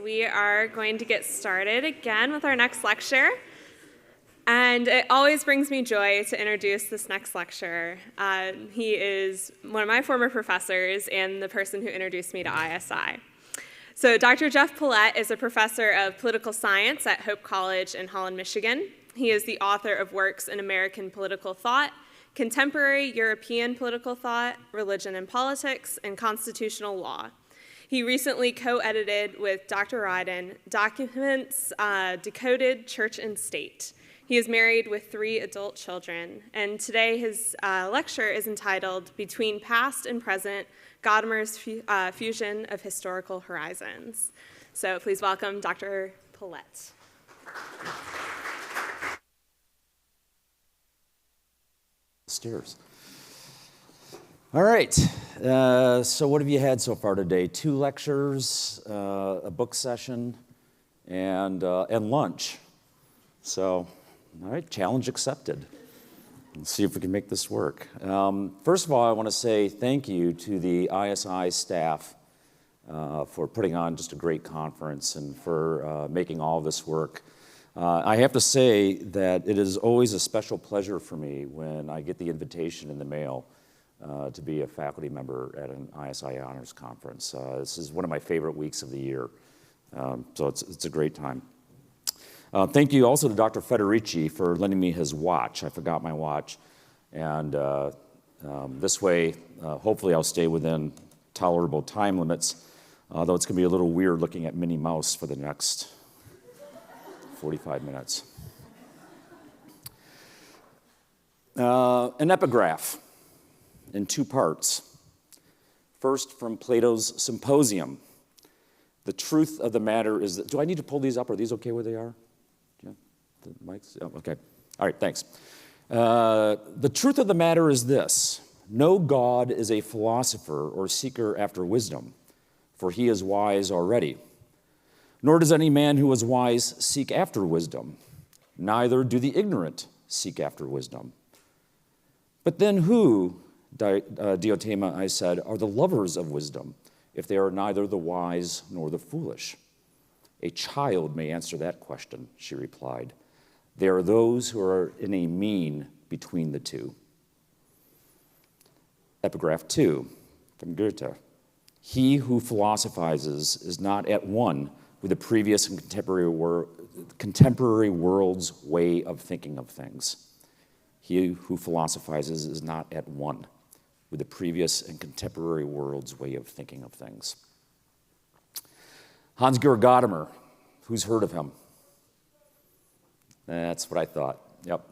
We are going to get started again with our next lecture. And it always brings me joy to introduce this next lecturer. He is one of my former professors and the person who introduced me to ISI. So Dr. Jeff Polet is a professor of political science at Hope College in Holland, Michigan. He is the author of works in American political thought, contemporary European political thought, religion and politics, and constitutional law. He recently co-edited with Dr. Ryden documents Decoded Church and State. He is married with 3 adult children, and today his lecture is entitled Between Past and Present, Gadamer's Fusion of Historical Horizons. So please welcome Dr. Polet. Stairs. All right, so what have you had so far today? 2 lectures, a book session, and lunch. So, all right, challenge accepted. Let's see if we can make this work. First of all, I want to say thank you to the ISI staff for putting on just a great conference and for making all of this work. I have to say that it is always a special pleasure for me when I get the invitation in the mail to be a faculty member at an ISI Honors Conference. This is one of my favorite weeks of the year, so it's a great time. Thank you also to Dr. Federici for lending me his watch. I forgot my watch, and this way, hopefully I'll stay within tolerable time limits, although it's going to be a little weird looking at Minnie Mouse for the next 45 minutes. An epigraph in 2 parts. First, from Plato's Symposium. The truth of the matter is that, do I need to pull these up? Are these okay where they are? Yeah, the mics? Oh, okay. All right, thanks. The truth of the matter is this: no God is a philosopher or seeker after wisdom, for he is wise already. Nor does any man who is wise seek after wisdom. Neither do the ignorant seek after wisdom. But then who, Diotima, I said, are the lovers of wisdom, if they are neither the wise nor the foolish? A child may answer that question, she replied. They are those who are in a mean between the two. Epigraph 2, from Goethe. He who philosophizes is not at one with the previous and contemporary world's way of thinking of things. He who philosophizes is not at one with the previous and contemporary world's way of thinking of things. Hans-Georg Gadamer, who's heard of him? That's what I thought, yep.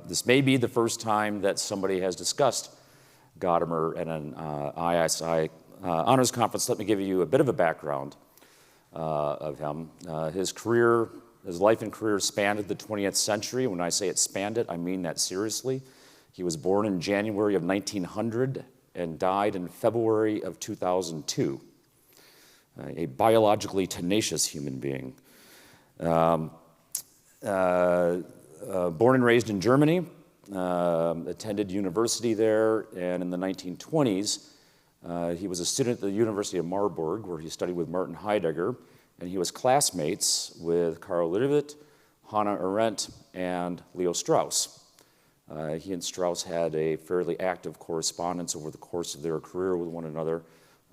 This may be the first time that somebody has discussed Gadamer at an ISI Honors Conference. Let me give you a bit of a background of him. His life and career spanned the 20th century. When I say it spanned it, I mean that seriously. He was born in January of 1900 and died in February of 2002. A biologically tenacious human being. Born and raised in Germany, attended university there, and in the 1920s, he was a student at the University of Marburg, where he studied with Martin Heidegger, and he was classmates with Karl Liebknecht, Hannah Arendt, and Leo Strauss. He and Strauss had a fairly active correspondence over the course of their career with one another.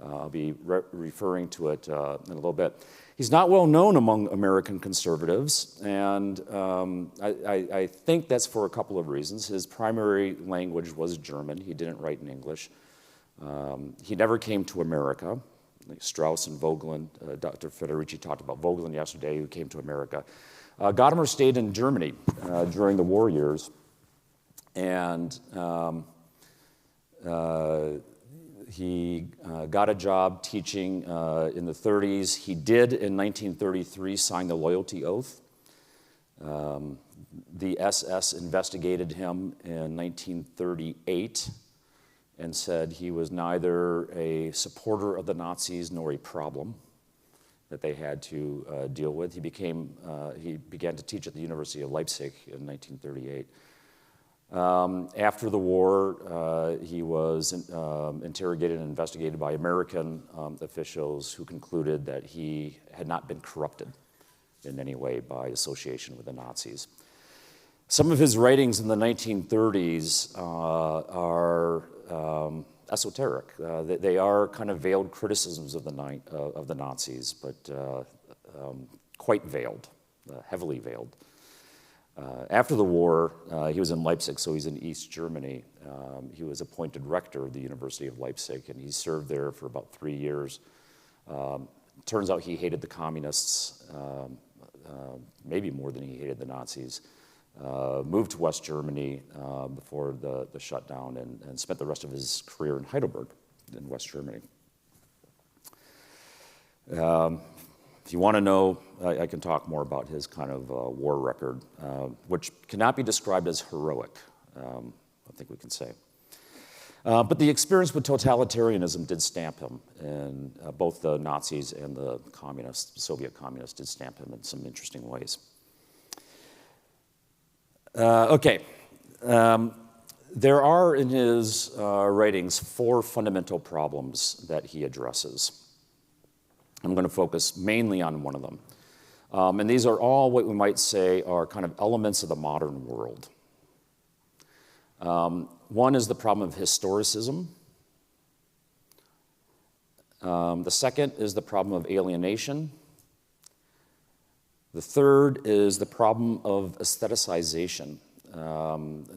I'll be referring to it in a little bit. He's not well known among American conservatives, and I think that's for a couple of reasons. His primary language was German. He didn't write in English. He never came to America. Like Strauss and Vogelin, Dr. Federici talked about Vogelin yesterday, who came to America. Gadamer stayed in Germany during the war years, and he got a job teaching in the 30s. He did, in 1933, sign the loyalty oath. The SS investigated him in 1938 and said he was neither a supporter of the Nazis nor a problem that they had to deal with. He began to teach at the University of Leipzig in 1938. After the war, he was interrogated and investigated by American officials who concluded that he had not been corrupted in any way by association with the Nazis. Some of his writings in the 1930s are esoteric. They are kind of veiled criticisms of the Nazis, but quite veiled, heavily veiled. After the war, he was in Leipzig, so he's in East Germany. He was appointed rector of the University of Leipzig, and he served there for about 3 years. Turns out he hated the communists, maybe more than he hated the Nazis. Moved to West Germany before the shutdown and spent the rest of his career in Heidelberg in West Germany. If you want to know, I can talk more about his kind of war record, which cannot be described as heroic, I think we can say. But the experience with totalitarianism did stamp him, and both the Nazis and the communists, Soviet communists, did stamp him in some interesting ways. There are in his writings 4 fundamental problems that he addresses. I'm going to focus mainly on one of them. And these are all what we might say are kind of elements of the modern world. One is the problem of historicism. The second is the problem of alienation. The third is the problem of aestheticization.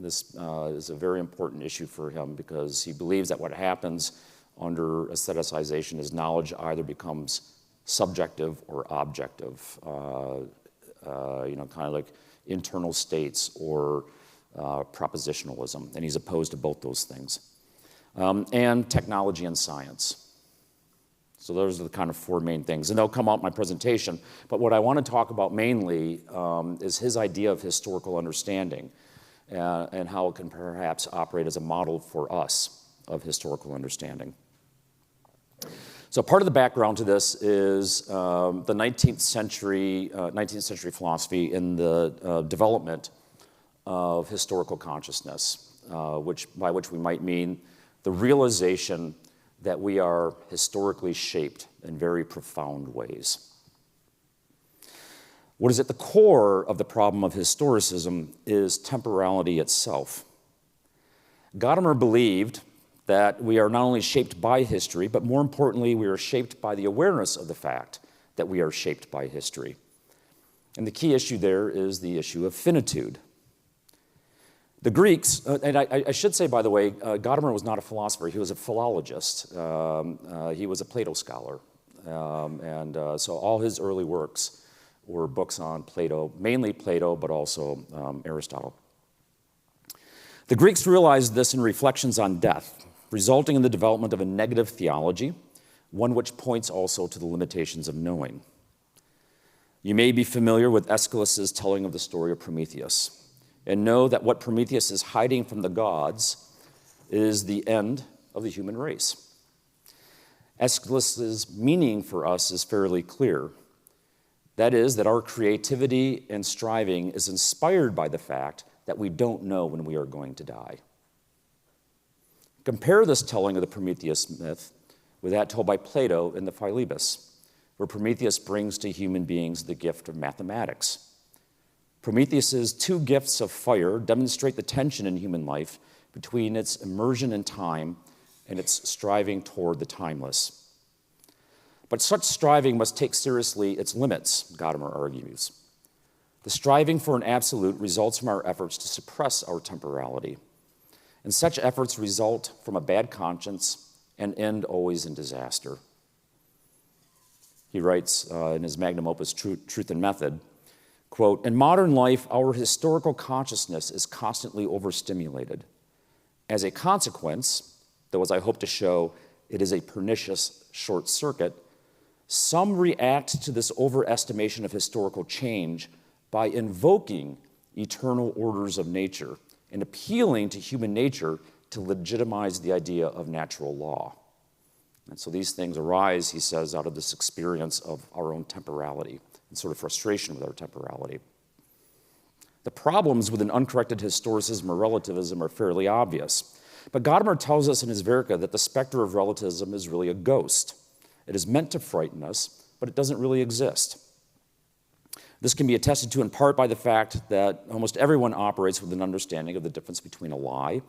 This is a very important issue for him because he believes that what happens under aestheticization is knowledge either becomes subjective or objective, kind of like internal states or propositionalism, and he's opposed to both those things. And technology and science. So those are the kind of 4 main things, and they'll come out in my presentation. But what I want to talk about mainly is his idea of historical understanding and how it can perhaps operate as a model for us of historical understanding. So part of the background to this is the 19th century philosophy in the development of historical consciousness, by which we might mean the realization that we are historically shaped in very profound ways. What is at the core of the problem of historicism is temporality itself. Gadamer believed that we are not only shaped by history, but more importantly, we are shaped by the awareness of the fact that we are shaped by history. And the key issue there is the issue of finitude. The Greeks, and I should say, by the way, Gadamer was not a philosopher, he was a philologist. He was a Plato scholar. So all his early works were books on Plato, mainly Plato, but also Aristotle. The Greeks realized this in reflections on death, resulting in the development of a negative theology, one which points also to the limitations of knowing. You may be familiar with Aeschylus's telling of the story of Prometheus, and know that what Prometheus is hiding from the gods is the end of the human race. Aeschylus's meaning for us is fairly clear. That is, that our creativity and striving is inspired by the fact that we don't know when we are going to die. Compare this telling of the Prometheus myth with that told by Plato in the Philebus, where Prometheus brings to human beings the gift of mathematics. Prometheus's 2 gifts of fire demonstrate the tension in human life between its immersion in time and its striving toward the timeless. But such striving must take seriously its limits, Gadamer argues. The striving for an absolute results from our efforts to suppress our temporality, and such efforts result from a bad conscience and end always in disaster. He writes in his magnum opus, Truth and Method, quote, "In modern life, our historical consciousness is constantly overstimulated. As a consequence, though as I hope to show, it is a pernicious short circuit, some react to this overestimation of historical change by invoking eternal orders of nature and appealing to human nature to legitimize the idea of natural law." And so these things arise, he says, out of this experience of our own temporality and sort of frustration with our temporality. The problems with an uncorrected historicism or relativism are fairly obvious. But Gadamer tells us in his Verica that the specter of relativism is really a ghost. It is meant to frighten us, but it doesn't really exist. This can be attested to in part by the fact that almost everyone operates with an understanding of the difference between a lie,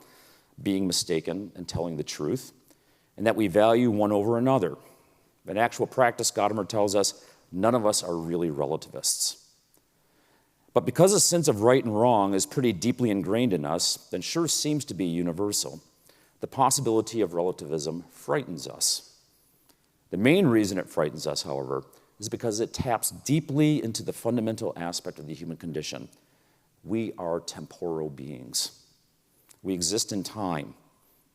being mistaken, and telling the truth, and that we value one over another. In actual practice, Gadamer tells us none of us are really relativists. But because a sense of right and wrong is pretty deeply ingrained in us, and sure seems to be universal, the possibility of relativism frightens us. The main reason it frightens us, however, is because it taps deeply into the fundamental aspect of the human condition. We are temporal beings. We exist in time,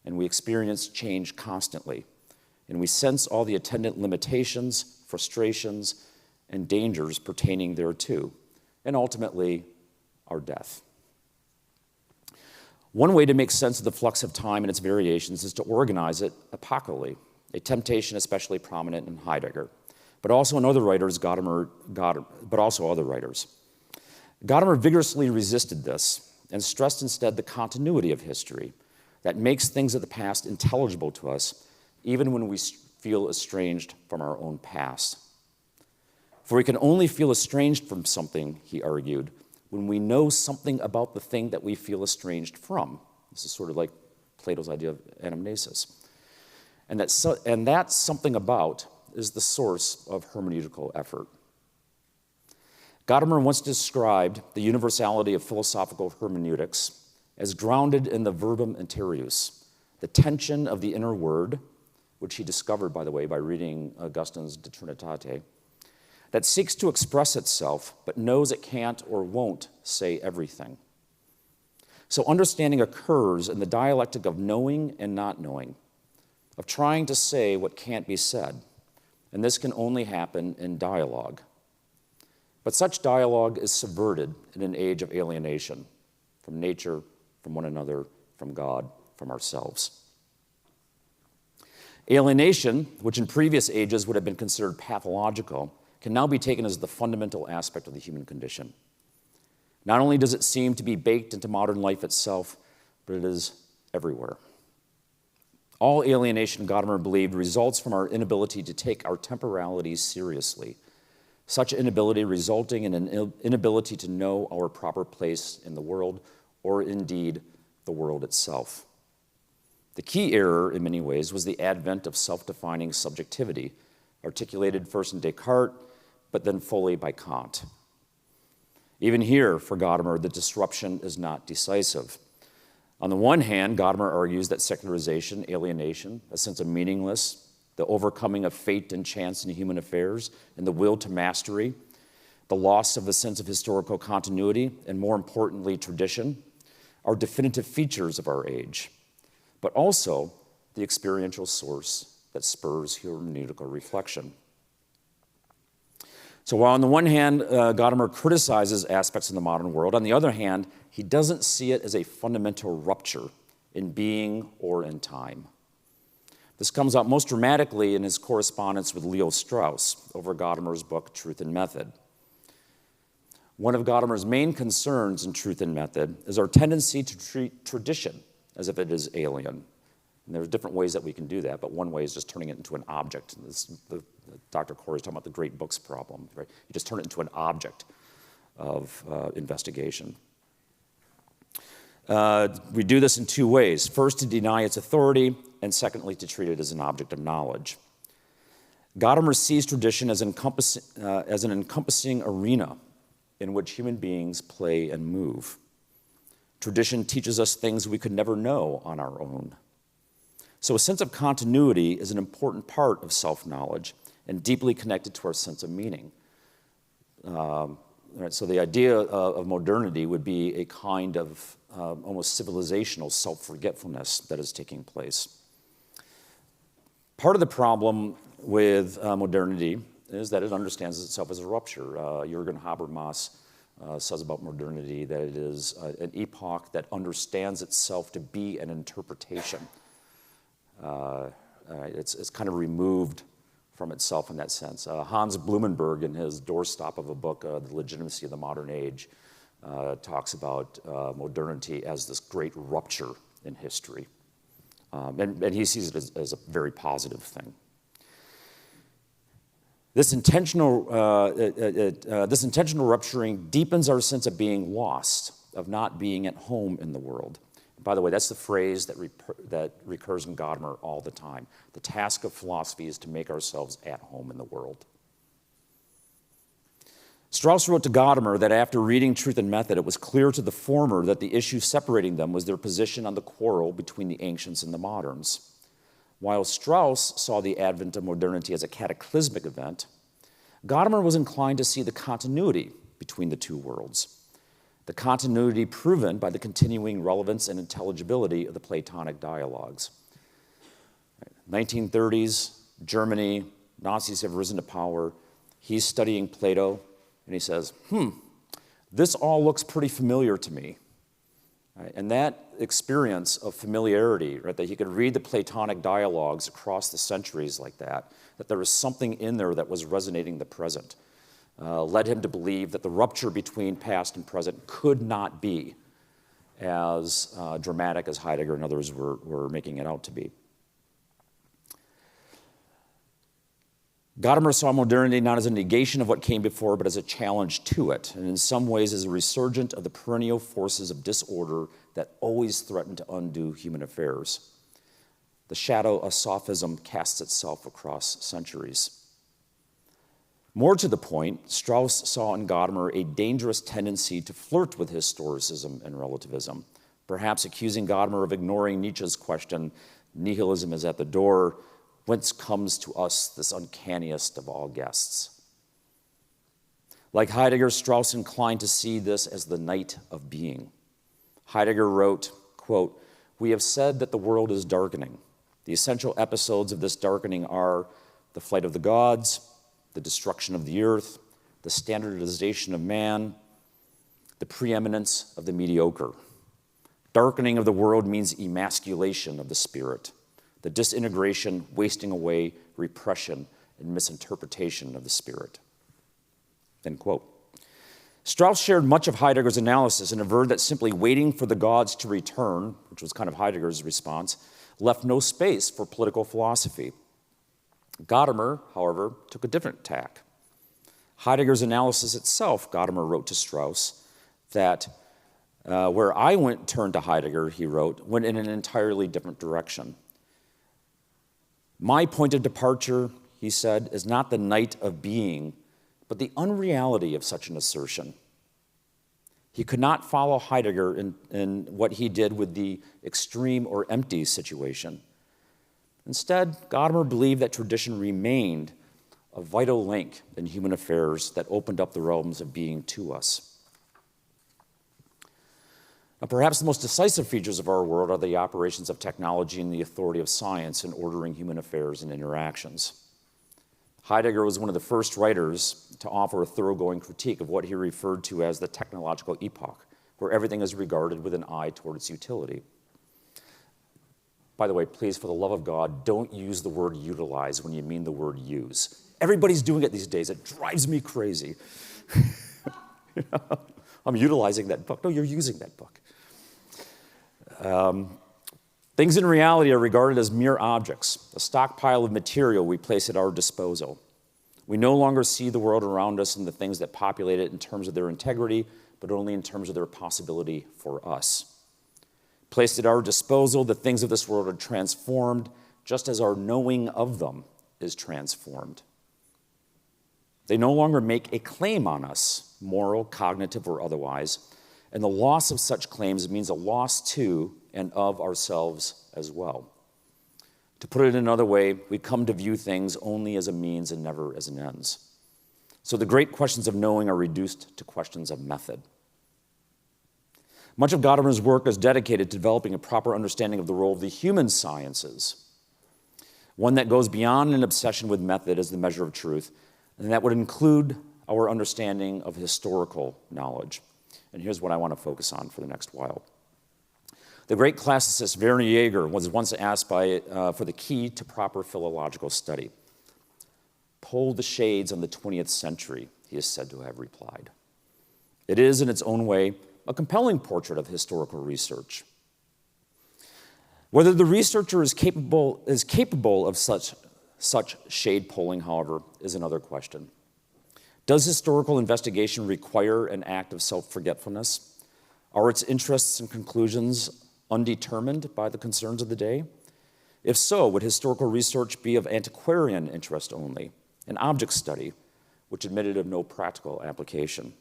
and we experience change constantly, and we sense all the attendant limitations, frustrations, and dangers pertaining thereto, and ultimately, our death. One way to make sense of the flux of time and its variations is to organize it epochally, a temptation especially prominent in Heidegger, but also in other writers, but also other writers. Gadamer vigorously resisted this and stressed instead the continuity of history that makes things of the past intelligible to us, even when we feel estranged from our own past. For we can only feel estranged from something, he argued, when we know something about the thing that we feel estranged from. This is sort of like Plato's idea of anamnesis. And that something about is the source of hermeneutical effort. Gadamer once described the universality of philosophical hermeneutics as grounded in the verbum interius, the tension of the inner word, which he discovered, by the way, by reading Augustine's De Trinitate, that seeks to express itself, but knows it can't or won't say everything. So understanding occurs in the dialectic of knowing and not knowing, of trying to say what can't be said, and this can only happen in dialogue. But such dialogue is subverted in an age of alienation from nature, from one another, from God, from ourselves. Alienation, which in previous ages would have been considered pathological, can now be taken as the fundamental aspect of the human condition. Not only does it seem to be baked into modern life itself, but it is everywhere. All alienation, Gadamer believed, results from our inability to take our temporalities seriously, such inability resulting in an inability to know our proper place in the world, or indeed the world itself. The key error, in many ways, was the advent of self-defining subjectivity, articulated first in Descartes, but then fully by Kant. Even here, for Gadamer, the disruption is not decisive. On the one hand, Gadamer argues that secularization, alienation, a sense of meaningless, the overcoming of fate and chance in human affairs, and the will to mastery, the loss of a sense of historical continuity, and more importantly, tradition, are definitive features of our age, but also the experiential source that spurs hermeneutical reflection. So while on the one hand, Gadamer criticizes aspects of the modern world, on the other hand, he doesn't see it as a fundamental rupture in being or in time. This comes out most dramatically in his correspondence with Leo Strauss over Gadamer's book, Truth and Method. One of Gadamer's main concerns in Truth and Method is our tendency to treat tradition as if it is alien. And there's different ways that we can do that, but one way is just turning it into an object. Dr. Corey's talking about the great books problem, right? You just turn it into an object of investigation. We do this in two ways. First, to deny its authority, and secondly, to treat it as an object of knowledge. Gadamer sees tradition as an encompassing arena in which human beings play and move. Tradition teaches us things we could never know on our own. So a sense of continuity is an important part of self-knowledge and deeply connected to our sense of meaning. So the idea of modernity would be a kind of almost civilizational self-forgetfulness that is taking place. Part of the problem with modernity is that it understands itself as a rupture. Jürgen Habermas says about modernity that it is an epoch that understands itself to be an interpretation. It's kind of removed from itself in that sense. Hans Blumenberg, in his doorstop of a book, The Legitimacy of the Modern Age, talks about modernity as this great rupture in history. And he sees it as a very positive thing. This intentional rupturing deepens our sense of being lost, of not being at home in the world. By the way, that's the phrase that recurs in Gadamer all the time. The task of philosophy is to make ourselves at home in the world. Strauss wrote to Gadamer that after reading Truth and Method, it was clear to the former that the issue separating them was their position on the quarrel between the ancients and the moderns. While Strauss saw the advent of modernity as a cataclysmic event, Gadamer was inclined to see the continuity between the two worlds, the continuity proven by the continuing relevance and intelligibility of the Platonic dialogues. 1930s, Germany, Nazis have risen to power. He's studying Plato, and he says, this all looks pretty familiar to me. Right? And that experience of familiarity, right, that he could read the Platonic dialogues across the centuries like that there was something in there that was resonating the present, led him to believe that the rupture between past and present could not be as dramatic as Heidegger and others were making it out to be. Gadamer saw modernity not as a negation of what came before, but as a challenge to it, and in some ways as a resurgent of the perennial forces of disorder that always threaten to undo human affairs. The shadow of sophism casts itself across centuries. More to the point, Strauss saw in Gadamer a dangerous tendency to flirt with historicism and relativism, perhaps accusing Gadamer of ignoring Nietzsche's question, nihilism is at the door, whence comes to us this uncanniest of all guests. Like Heidegger, Strauss inclined to see this as the night of being. Heidegger wrote, quote, "We have said that the world is darkening. The essential episodes of this darkening are the flight of the gods, the destruction of the earth, the standardization of man, the preeminence of the mediocre. Darkening of the world means emasculation of the spirit, the disintegration, wasting away, repression, and misinterpretation of the spirit." End quote. Strauss shared much of Heidegger's analysis and averred that simply waiting for the gods to return, which was kind of Heidegger's response, left no space for political philosophy. Gadamer, however, took a different tack. Heidegger's analysis itself, Gadamer wrote to Strauss, that where I turned to Heidegger, he wrote, went in an entirely different direction. My point of departure, he said, is not the night of being, but the unreality of such an assertion. He could not follow Heidegger in what he did with the extreme or empty situation. Instead, Gadamer believed that tradition remained a vital link in human affairs that opened up the realms of being to us. Now, perhaps the most decisive features of our world are the operations of technology and the authority of science in ordering human affairs and interactions. Heidegger was one of the first writers to offer a thoroughgoing critique of what he referred to as the technological epoch, where everything is regarded with an eye toward its utility. By the way, please, for the love of God, don't use the word utilize when you mean the word use. Everybody's doing it these days. It drives me crazy. I'm utilizing that book. No, you're using that book. Things in reality are regarded as mere objects, a stockpile of material we place at our disposal. We no longer see the world around us and the things that populate it in terms of their integrity, but only in terms of their possibility for us. Placed at our disposal, the things of this world are transformed, just as our knowing of them is transformed. They no longer make a claim on us, moral, cognitive, or otherwise, and the loss of such claims means a loss to and of ourselves as well. To put it another way, we come to view things only as a means and never as an ends. So the great questions of knowing are reduced to questions of method. Much of Gadamer's work is dedicated to developing a proper understanding of the role of the human sciences, one that goes beyond an obsession with method as the measure of truth, and that would include our understanding of historical knowledge. And here's what I want to focus on for the next while. The great classicist Werner Jaeger was once asked for the key to proper philological study. Pull the shades on the 20th century, he is said to have replied. It is, in its own way, a compelling portrait of historical research. Whether the researcher is capable of such shade pulling, however, is another question. Does historical investigation require an act of self-forgetfulness? Are its interests and conclusions undetermined by the concerns of the day? If so, would historical research be of antiquarian interest only, an object study, which admitted of no practical application?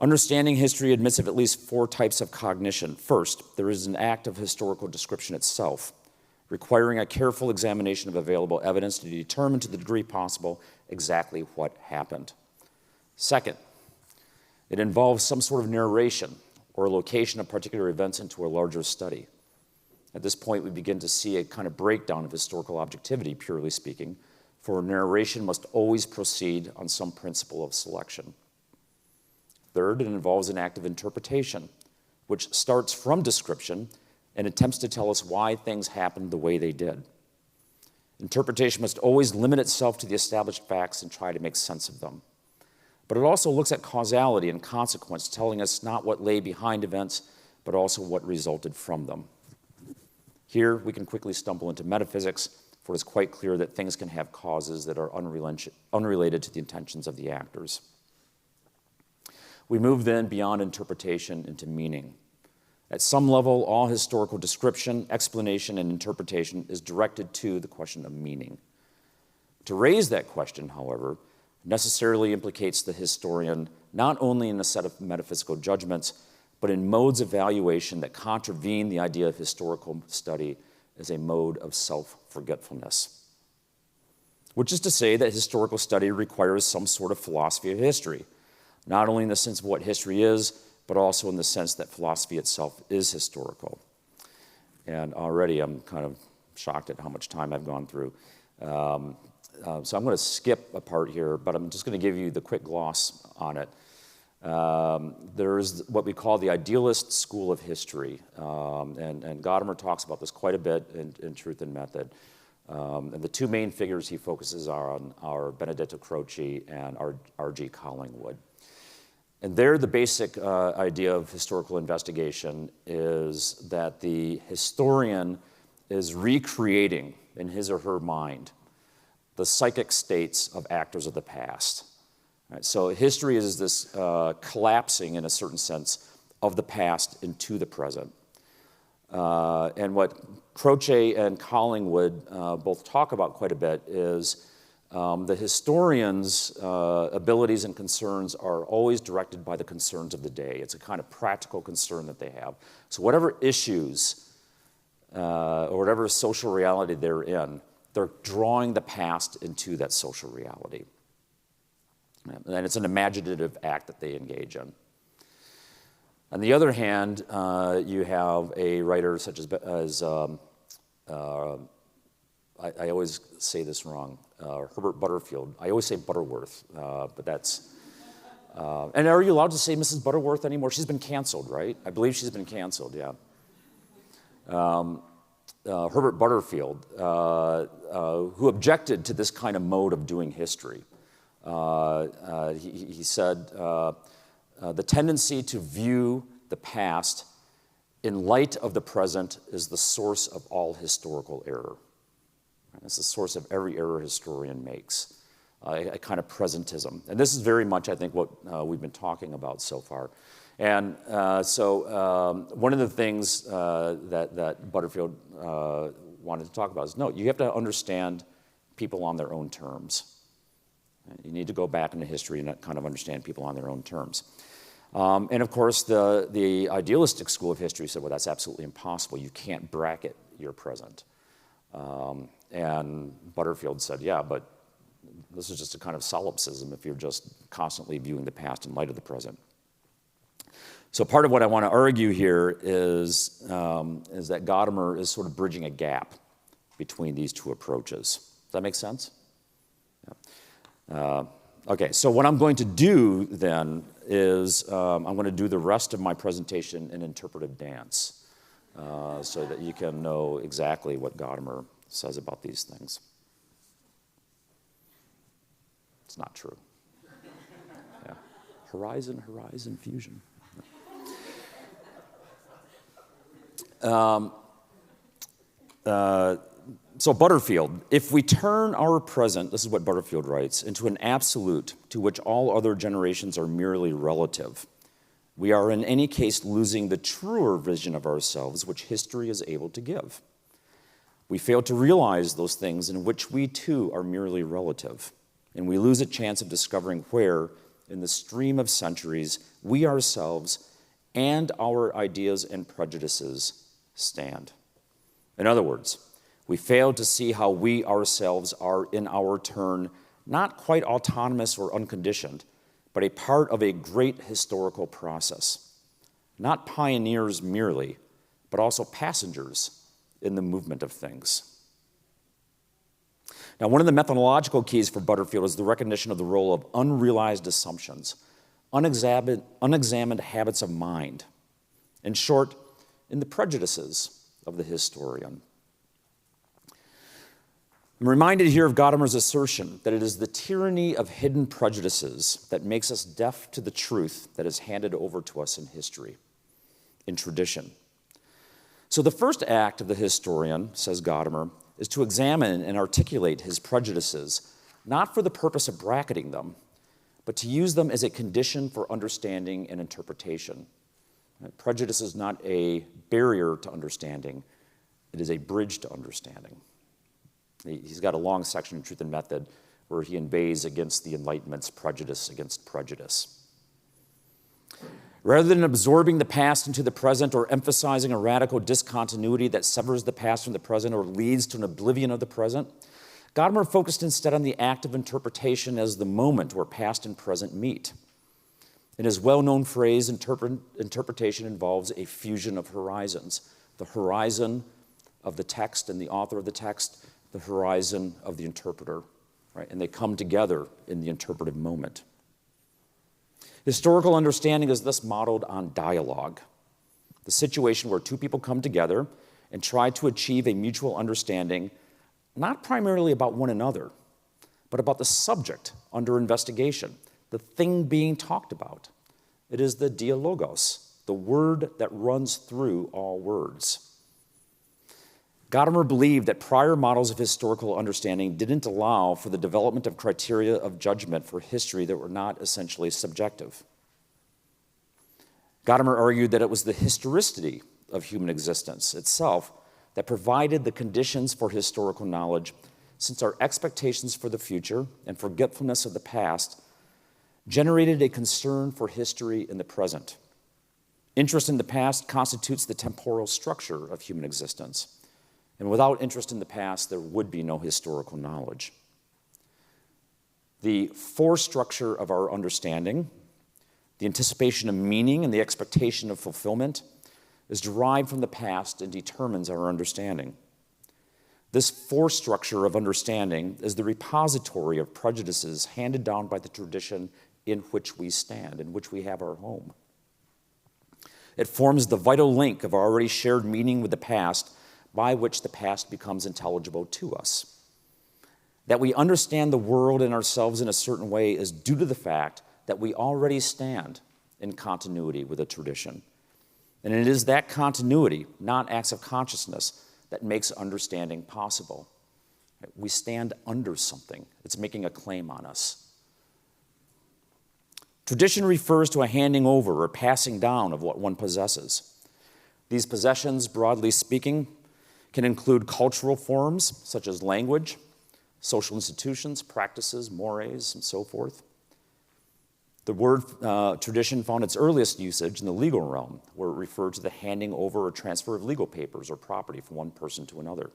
Understanding history admits of at least 4 types of cognition. First, there is an act of historical description itself, requiring a careful examination of available evidence to determine to the degree possible exactly what happened. Second, it involves some sort of narration or location of particular events into a larger study. At this point, we begin to see a kind of breakdown of historical objectivity, purely speaking, for narration must always proceed on some principle of selection. Third, it involves an act of interpretation, which starts from description and attempts to tell us why things happened the way they did. Interpretation must always limit itself to the established facts and try to make sense of them. But it also looks at causality and consequence, telling us not what lay behind events, but also what resulted from them. Here, we can quickly stumble into metaphysics, for it is quite clear that things can have causes that are unrelated to the intentions of the actors. We move then beyond interpretation into meaning. At some level, all historical description, explanation, and interpretation is directed to the question of meaning. To raise that question, however, necessarily implicates the historian not only in a set of metaphysical judgments, but in modes of evaluation that contravene the idea of historical study as a mode of self-forgetfulness. Which is to say that historical study requires some sort of philosophy of history, not only in the sense of what history is, but also in the sense that philosophy itself is historical. And already I'm kind of shocked at how much time I've gone through. So I'm going to skip a part here, but I'm just going to give you the quick gloss on it. There's what we call the idealist school of history, and Gadamer talks about this quite a bit in Truth and Method. And the 2 main figures he focuses on are Benedetto Croce and R.G. Collingwood. And there, the basic idea of historical investigation is that the historian is recreating in his or her mind the psychic states of actors of the past. Right, so history is this collapsing, in a certain sense, of the past into the present. And what Croce and Collingwood both talk about quite a bit is the historian's abilities and concerns are always directed by the concerns of the day. It's a kind of practical concern that they have. So whatever issues or whatever social reality they're in, they're drawing the past into that social reality. And it's an imaginative act that they engage in. On the other hand, you have a writer such as I always say this wrong, Herbert Butterfield. I always say Butterworth, but that's... and are you allowed to say Mrs. Butterworth anymore? She's been canceled, right? I believe she's been canceled, yeah. Herbert Butterfield, who objected to this kind of mode of doing history. He said, the tendency to view the past in light of the present is the source of all historical error. It's the source of every error a historian makes, a kind of presentism. And this is very much, I think, what we've been talking about so far. And so one of the things that Butterfield wanted to talk about is, no, you have to understand people on their own terms. You need to go back into history and kind of understand people on their own terms. And of course, the idealistic school of history said, well, that's absolutely impossible. You can't bracket your present. And Butterfield said, yeah, but this is just a kind of solipsism if you're just constantly viewing the past in light of the present. So part of what I want to argue here is that Gadamer is sort of bridging a gap between these 2 approaches. Does that make sense? Yeah. Okay, so what I'm going to do then is I'm going to do the rest of my presentation in interpretive dance so that you can know exactly what Gadamer says about these things. It's not true. Yeah. Horizon fusion. So Butterfield, if we turn our present, this is what Butterfield writes, into an absolute to which all other generations are merely relative, we are in any case losing the truer vision of ourselves which history is able to give. We fail to realize those things in which we too are merely relative, and we lose a chance of discovering where, in the stream of centuries, we ourselves and our ideas and prejudices stand. In other words, we fail to see how we ourselves are in our turn not quite autonomous or unconditioned, but a part of a great historical process. Not pioneers merely, but also passengers in the movement of things. Now, one of the methodological keys for Butterfield is the recognition of the role of unrealized assumptions, unexamined habits of mind. In short, in the prejudices of the historian. I'm reminded here of Gadamer's assertion that it is the tyranny of hidden prejudices that makes us deaf to the truth that is handed over to us in history, in tradition. So the first act of the historian, says Gadamer, is to examine and articulate his prejudices, not for the purpose of bracketing them, but to use them as a condition for understanding and interpretation. Prejudice is not a barrier to understanding, it is a bridge to understanding. He's got a long section in Truth and Method where he inveighs against the Enlightenment's prejudice against prejudice. Rather than absorbing the past into the present or emphasizing a radical discontinuity that severs the past from the present or leads to an oblivion of the present, Gadamer focused instead on the act of interpretation as the moment where past and present meet. In his well-known phrase, interpretation involves a fusion of horizons, the horizon of the text and the author of the text, the horizon of the interpreter, right? And they come together in the interpretive moment. Historical understanding is thus modeled on dialogue, the situation where two people come together and try to achieve a mutual understanding, not primarily about one another, but about the subject under investigation, the thing being talked about. It is the dialogos, the word that runs through all words. Gadamer believed that prior models of historical understanding didn't allow for the development of criteria of judgment for history that were not essentially subjective. Gadamer argued that it was the historicity of human existence itself that provided the conditions for historical knowledge, since our expectations for the future and forgetfulness of the past generated a concern for history in the present. Interest in the past constitutes the temporal structure of human existence. And without interest in the past, there would be no historical knowledge. The force structure of our understanding, the anticipation of meaning and the expectation of fulfillment, is derived from the past and determines our understanding. This force structure of understanding is the repository of prejudices handed down by the tradition in which we stand, in which we have our home. It forms the vital link of our already shared meaning with the past, by which the past becomes intelligible to us. That we understand the world and ourselves in a certain way is due to the fact that we already stand in continuity with a tradition. And it is that continuity, not acts of consciousness, that makes understanding possible. We stand under something. It's making a claim on us. Tradition refers to a handing over or passing down of what one possesses. These possessions, broadly speaking, can include cultural forms such as language, social institutions, practices, mores, and so forth. The word tradition found its earliest usage in the legal realm, where it referred to the handing over or transfer of legal papers or property from one person to another.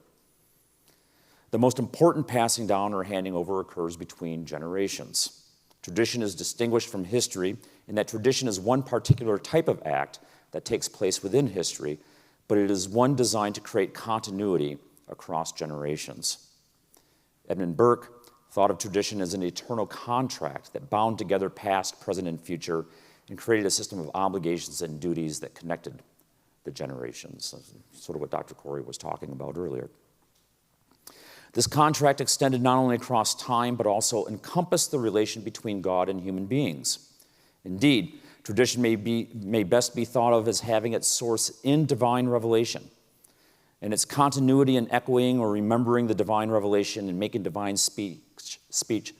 The most important passing down or handing over occurs between generations. Tradition is distinguished from history in that tradition is one particular type of act that takes place within history, but it is one designed to create continuity across generations. Edmund Burke thought of tradition as an eternal contract that bound together past, present, and future and created a system of obligations and duties that connected the generations. That's sort of what Dr. Corey was talking about earlier. This contract extended not only across time, but also encompassed the relation between God and human beings. Indeed, tradition may best be thought of as having its source in divine revelation, and its continuity in echoing or remembering the divine revelation and making divine speech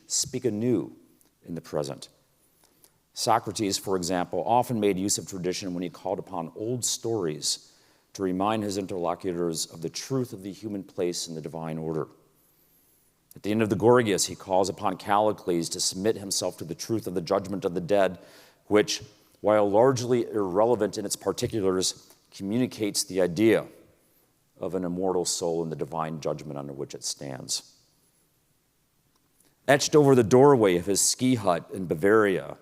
speak anew in the present. Socrates, for example, often made use of tradition when he called upon old stories to remind his interlocutors of the truth of the human place in the divine order. At the end of the Gorgias, he calls upon Callicles to submit himself to the truth of the judgment of the dead, which, while largely irrelevant in its particulars, communicates the idea of an immortal soul and the divine judgment under which it stands. Etched over the doorway of his ski hut in Bavaria,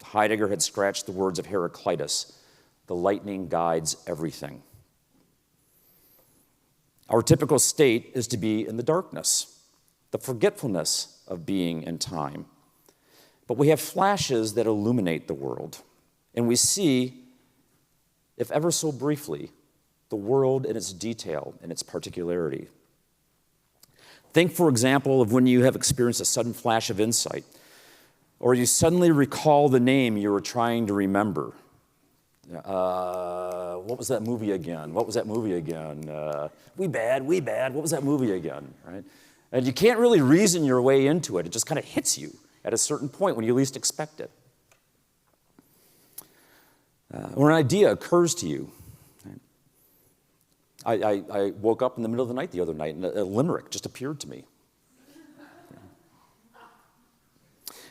Heidegger had scratched the words of Heraclitus, "The lightning guides everything." Our typical state is to be in the darkness, the forgetfulness of being and time. But we have flashes that illuminate the world, and we see, if ever so briefly, the world in its detail and its particularity. Think, for example, of when you have experienced a sudden flash of insight, or you suddenly recall the name you were trying to remember. What was that movie again? What was that movie again? We bad. What was that movie again? Right? And you can't really reason your way into it. It just kind of hits you at a certain point when you least expect it. Or an idea occurs to you. I woke up in the middle of the night the other night, and a limerick just appeared to me.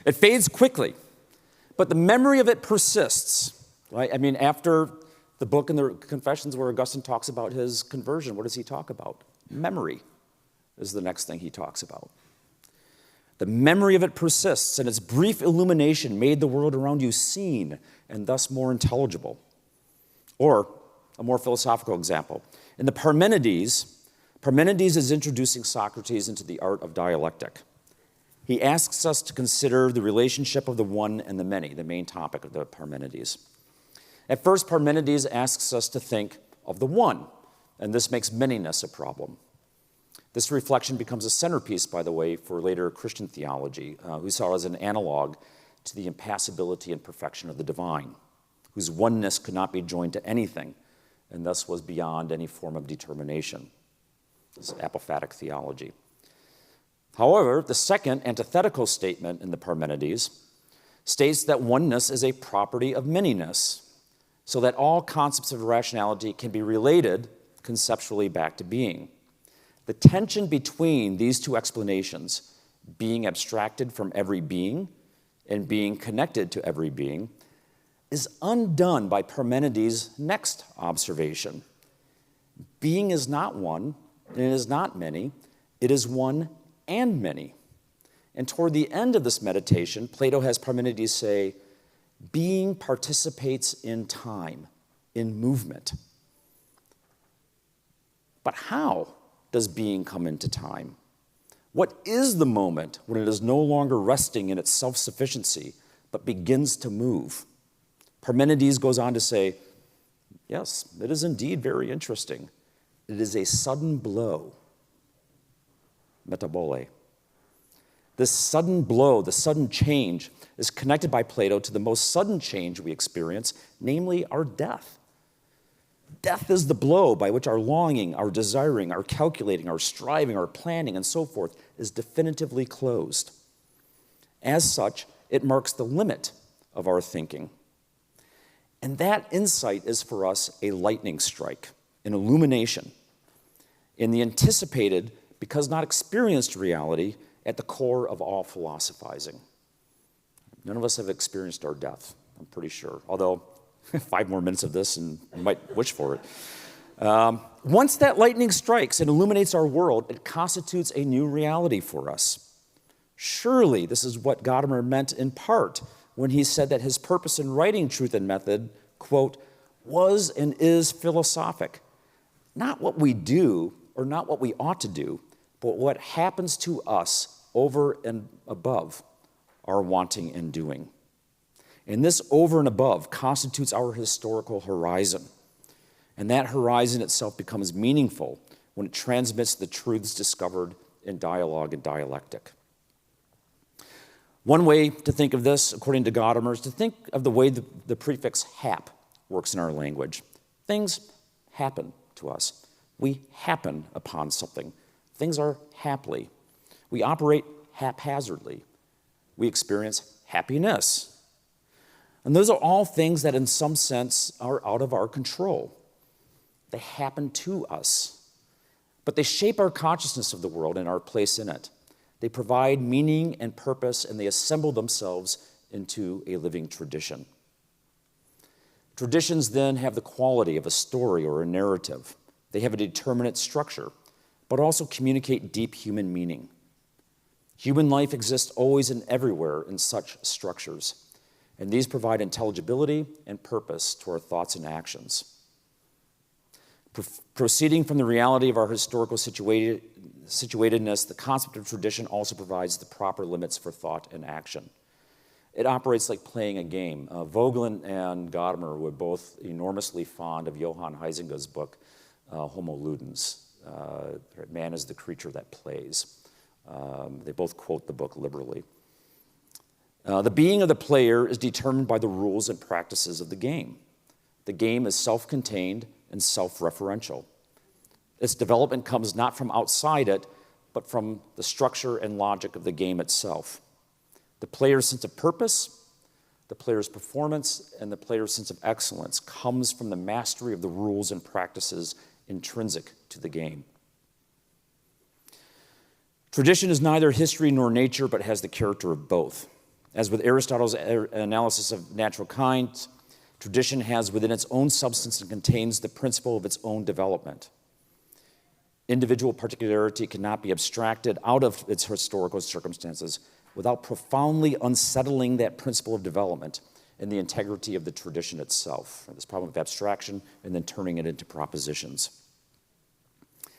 It fades quickly, but the memory of it persists, right? I mean, after the book in the Confessions where Augustine talks about his conversion, what does he talk about? Memory is the next thing he talks about. The memory of it persists, and its brief illumination made the world around you seen and thus more intelligible. Or, a more philosophical example, in the Parmenides is introducing Socrates into the art of dialectic. He asks us to consider the relationship of the one and the many, the main topic of the Parmenides. At first, Parmenides asks us to think of the one, and this makes manyness a problem. This reflection becomes a centerpiece, by the way, for later Christian theology, who saw it as an analog to the impassibility and perfection of the divine, whose oneness could not be joined to anything, and thus was beyond any form of determination. This is apophatic theology. However, the second antithetical statement in the Parmenides states that oneness is a property of manyness, so that all concepts of rationality can be related conceptually back to being. The tension between these two explanations, being abstracted from every being and being connected to every being, is undone by Parmenides' next observation. Being is not one, and it is not many, it is one and many. And toward the end of this meditation, Plato has Parmenides say, being participates in time, in movement. But how does being come into time? What is the moment when it is no longer resting in its self-sufficiency, but begins to move? Parmenides goes on to say, yes, it is indeed very interesting. It is a sudden blow, metabole. This sudden blow, the sudden change, is connected by Plato to the most sudden change we experience, namely our death. Death is the blow by which our longing, our desiring, our calculating, our striving, our planning, and so forth is definitively closed. As such, it marks the limit of our thinking. And that insight is for us a lightning strike, an illumination, in the anticipated, because not experienced reality at the core of all philosophizing. None of us have experienced our death, I'm pretty sure, although 5 more minutes of this and you might wish for it. Once that lightning strikes and illuminates our world, it constitutes a new reality for us. Surely this is what Gadamer meant in part when he said that his purpose in writing Truth and Method, quote, was and is philosophic. Not what we do or not what we ought to do, but what happens to us over and above our wanting and doing. And this over and above constitutes our historical horizon. And that horizon itself becomes meaningful when it transmits the truths discovered in dialogue and dialectic. One way to think of this, according to Gadamer, is to think of the way the prefix hap works in our language. Things happen to us. We happen upon something. Things are haply. We operate haphazardly. We experience happiness. And those are all things that in some sense are out of our control. They happen to us. But they shape our consciousness of the world and our place in it. They provide meaning and purpose, and they assemble themselves into a living tradition. Traditions then have the quality of a story or a narrative. They have a determinate structure, but also communicate deep human meaning. Human life exists always and everywhere in such structures, and these provide intelligibility and purpose to our thoughts and actions. Proceeding from the reality of our historical situatedness, the concept of tradition also provides the proper limits for thought and action. It operates like playing a game. Vogelin and Gadamer were both enormously fond of Johann Huizinga's book, Homo Ludens, Man is the Creature That Plays. They both quote the book liberally. The being of the player is determined by the rules and practices of the game. The game is self-contained and self-referential. Its development comes not from outside it, but from the structure and logic of the game itself. The player's sense of purpose, the player's performance, and the player's sense of excellence comes from the mastery of the rules and practices intrinsic to the game. Tradition is neither history nor nature, but has the character of both. As with Aristotle's analysis of natural kind, tradition has within its own substance and contains the principle of its own development. Individual particularity cannot be abstracted out of its historical circumstances without profoundly unsettling that principle of development and the integrity of the tradition itself. This problem of abstraction and then turning it into propositions.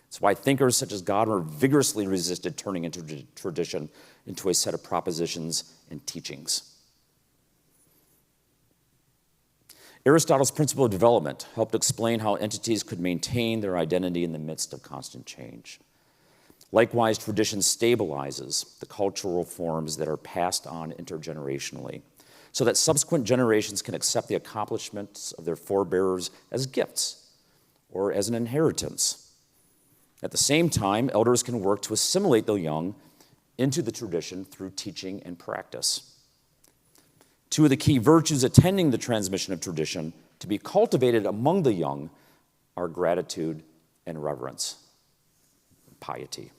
That's why thinkers such as Gadamer vigorously resisted turning into tradition into a set of propositions and teachings. Aristotle's principle of development helped explain how entities could maintain their identity in the midst of constant change. Likewise, tradition stabilizes the cultural forms that are passed on intergenerationally, so that subsequent generations can accept the accomplishments of their forebears as gifts or as an inheritance. At the same time, elders can work to assimilate the young into the tradition through teaching and practice. Two of the key virtues attending the transmission of tradition to be cultivated among the young are gratitude and reverence, piety.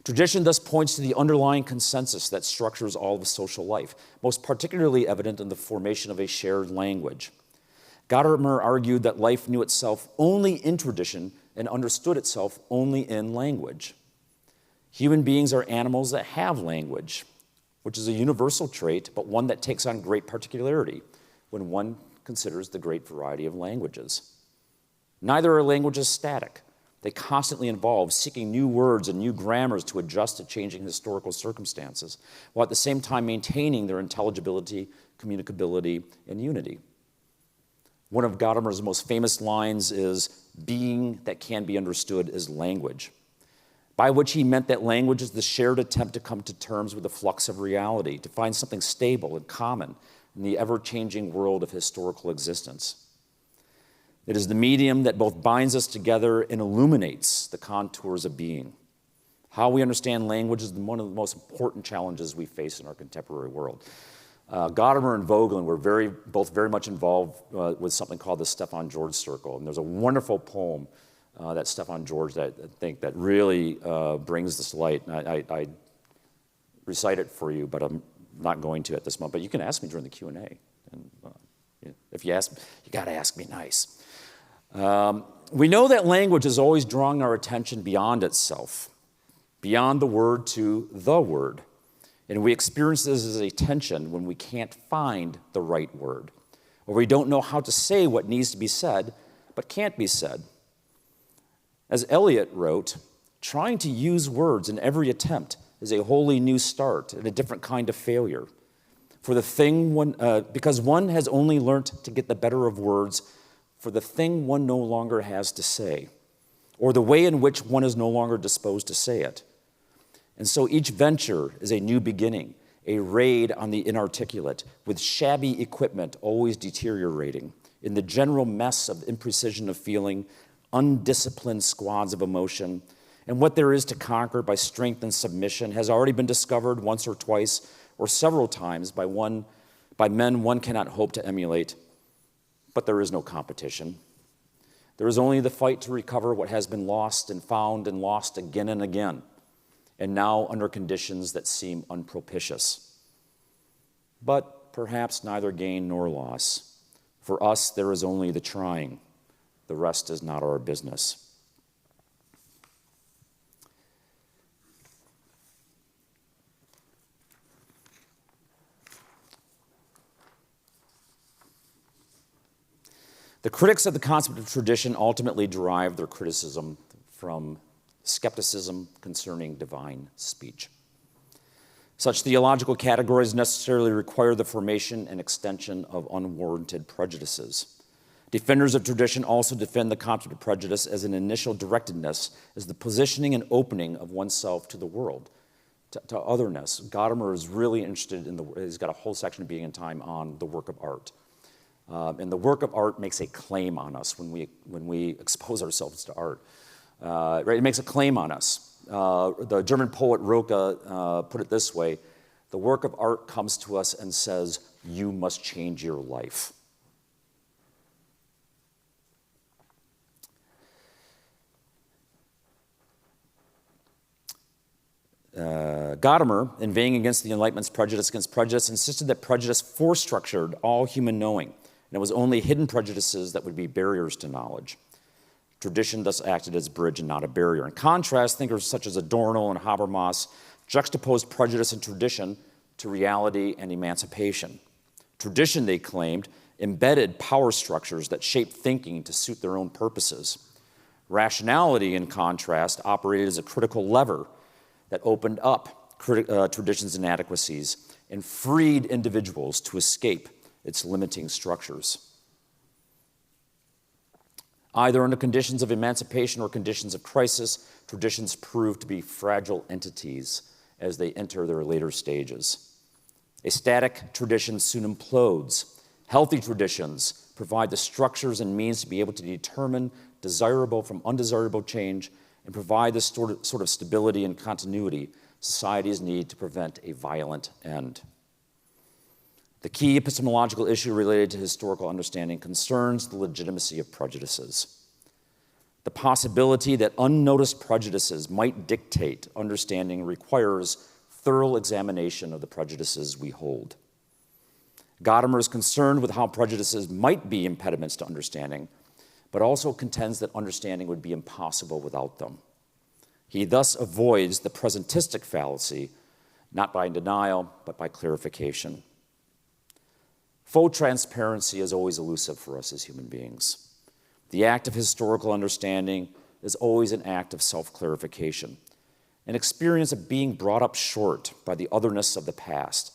Tradition thus points to the underlying consensus that structures all of social life, most particularly evident in the formation of a shared language. Gadamer argued that life knew itself only in tradition and understood itself only in language. Human beings are animals that have language, which is a universal trait, but one that takes on great particularity when one considers the great variety of languages. Neither are languages static. They constantly evolve, seeking new words and new grammars to adjust to changing historical circumstances, while at the same time maintaining their intelligibility, communicability, and unity. One of Gadamer's most famous lines is, "Being that can be understood is language," by which he meant that language is the shared attempt to come to terms with the flux of reality, to find something stable and common in the ever-changing world of historical existence. It is the medium that both binds us together and illuminates the contours of being. How we understand language is one of the most important challenges we face in our contemporary world. Gadamer and Vogelin were both very much involved with something called the Stefan George Circle, and there's a wonderful poem that Stefan George that I think that really brings this to light. And I recite it for you, but I'm not going to at this moment. But you can ask me during the Q&A. And if you ask, you got to ask me nice. We know that language is always drawing our attention beyond itself, beyond the word to the word. And we experience this as a tension when we can't find the right word, or we don't know how to say what needs to be said, but can't be said. As Eliot wrote, trying to use words in every attempt is a wholly new start and a different kind of failure. For the thing because one has only learnt to get the better of words for the thing one no longer has to say, or the way in which one is no longer disposed to say it. And so each venture is a new beginning, a raid on the inarticulate, with shabby equipment always deteriorating, in the general mess of imprecision of feeling, undisciplined squads of emotion, and what there is to conquer by strength and submission has already been discovered once or twice or several times by men one cannot hope to emulate. But there is no competition. There is only the fight to recover what has been lost and found and lost again and again, and now under conditions that seem unpropitious. But perhaps neither gain nor loss. For us, there is only the trying. The rest is not our business. The critics of the concept of tradition ultimately derive their criticism from skepticism concerning divine speech. Such theological categories necessarily require the formation and extension of unwarranted prejudices. Defenders of tradition also defend the concept of prejudice as an initial directedness, as the positioning and opening of oneself to the world, to otherness. Gadamer is really interested he's got a whole section of Being and Time on the work of art. And the work of art makes a claim on us when we expose ourselves to art. Right? It makes a claim on us. The German poet Rilke put it this way: the work of art comes to us and says, "You must change your life." Gadamer, inveighing against the Enlightenment's prejudice against prejudice, insisted that prejudice forestructured all human knowing, and it was only hidden prejudices that would be barriers to knowledge. Tradition thus acted as a bridge and not a barrier. In contrast, thinkers such as Adorno and Habermas juxtaposed prejudice and tradition to reality and emancipation. Tradition, they claimed, embedded power structures that shaped thinking to suit their own purposes. Rationality, in contrast, operated as a critical lever that opened up tradition's inadequacies and freed individuals to escape its limiting structures. Either under conditions of emancipation or conditions of crisis, traditions prove to be fragile entities as they enter their later stages. A static tradition soon implodes. Healthy traditions provide the structures and means to be able to determine desirable from undesirable change and provide the sort of stability and continuity societies need to prevent a violent end. The key epistemological issue related to historical understanding concerns the legitimacy of prejudices. The possibility that unnoticed prejudices might dictate understanding requires thorough examination of the prejudices we hold. Gadamer is concerned with how prejudices might be impediments to understanding, but also contends that understanding would be impossible without them. He thus avoids the presentistic fallacy, not by denial, but by clarification. Faux transparency is always elusive for us as human beings. The act of historical understanding is always an act of self-clarification, an experience of being brought up short by the otherness of the past,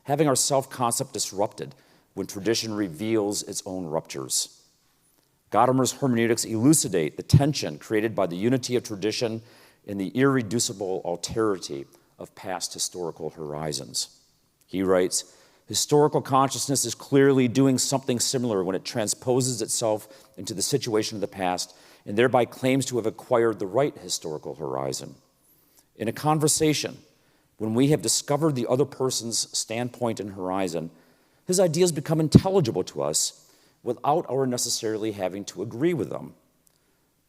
having our self-concept disrupted when tradition reveals its own ruptures. Gadamer's hermeneutics elucidate the tension created by the unity of tradition and the irreducible alterity of past historical horizons. He writes, "Historical consciousness is clearly doing something similar when it transposes itself into the situation of the past and thereby claims to have acquired the right historical horizon. In a conversation, when we have discovered the other person's standpoint and horizon, his ideas become intelligible to us without our necessarily having to agree with them.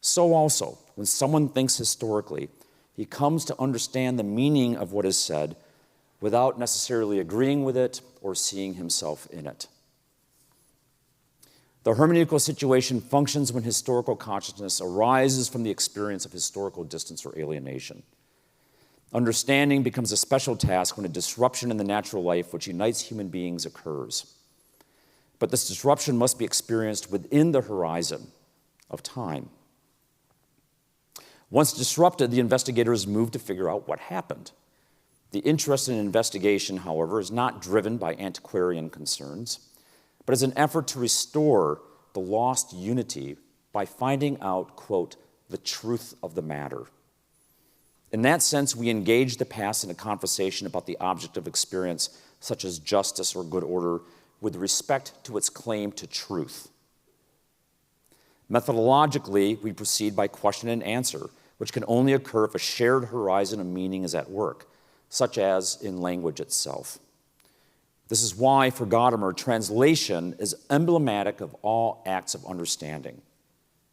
So also, when someone thinks historically, he comes to understand the meaning of what is said without necessarily agreeing with it or seeing himself in it." The hermeneutical situation functions when historical consciousness arises from the experience of historical distance or alienation. Understanding becomes a special task when a disruption in the natural life which unites human beings occurs. But this disruption must be experienced within the horizon of time. Once disrupted, the investigator is moved to figure out what happened. The interest in investigation, however, is not driven by antiquarian concerns, but is an effort to restore the lost unity by finding out, quote, "the truth of the matter." In that sense, we engage the past in a conversation about the object of experience, such as justice or good order, with respect to its claim to truth. Methodologically, we proceed by question and answer, which can only occur if a shared horizon of meaning is at work, such as in language itself. This is why, for Gadamer, translation is emblematic of all acts of understanding.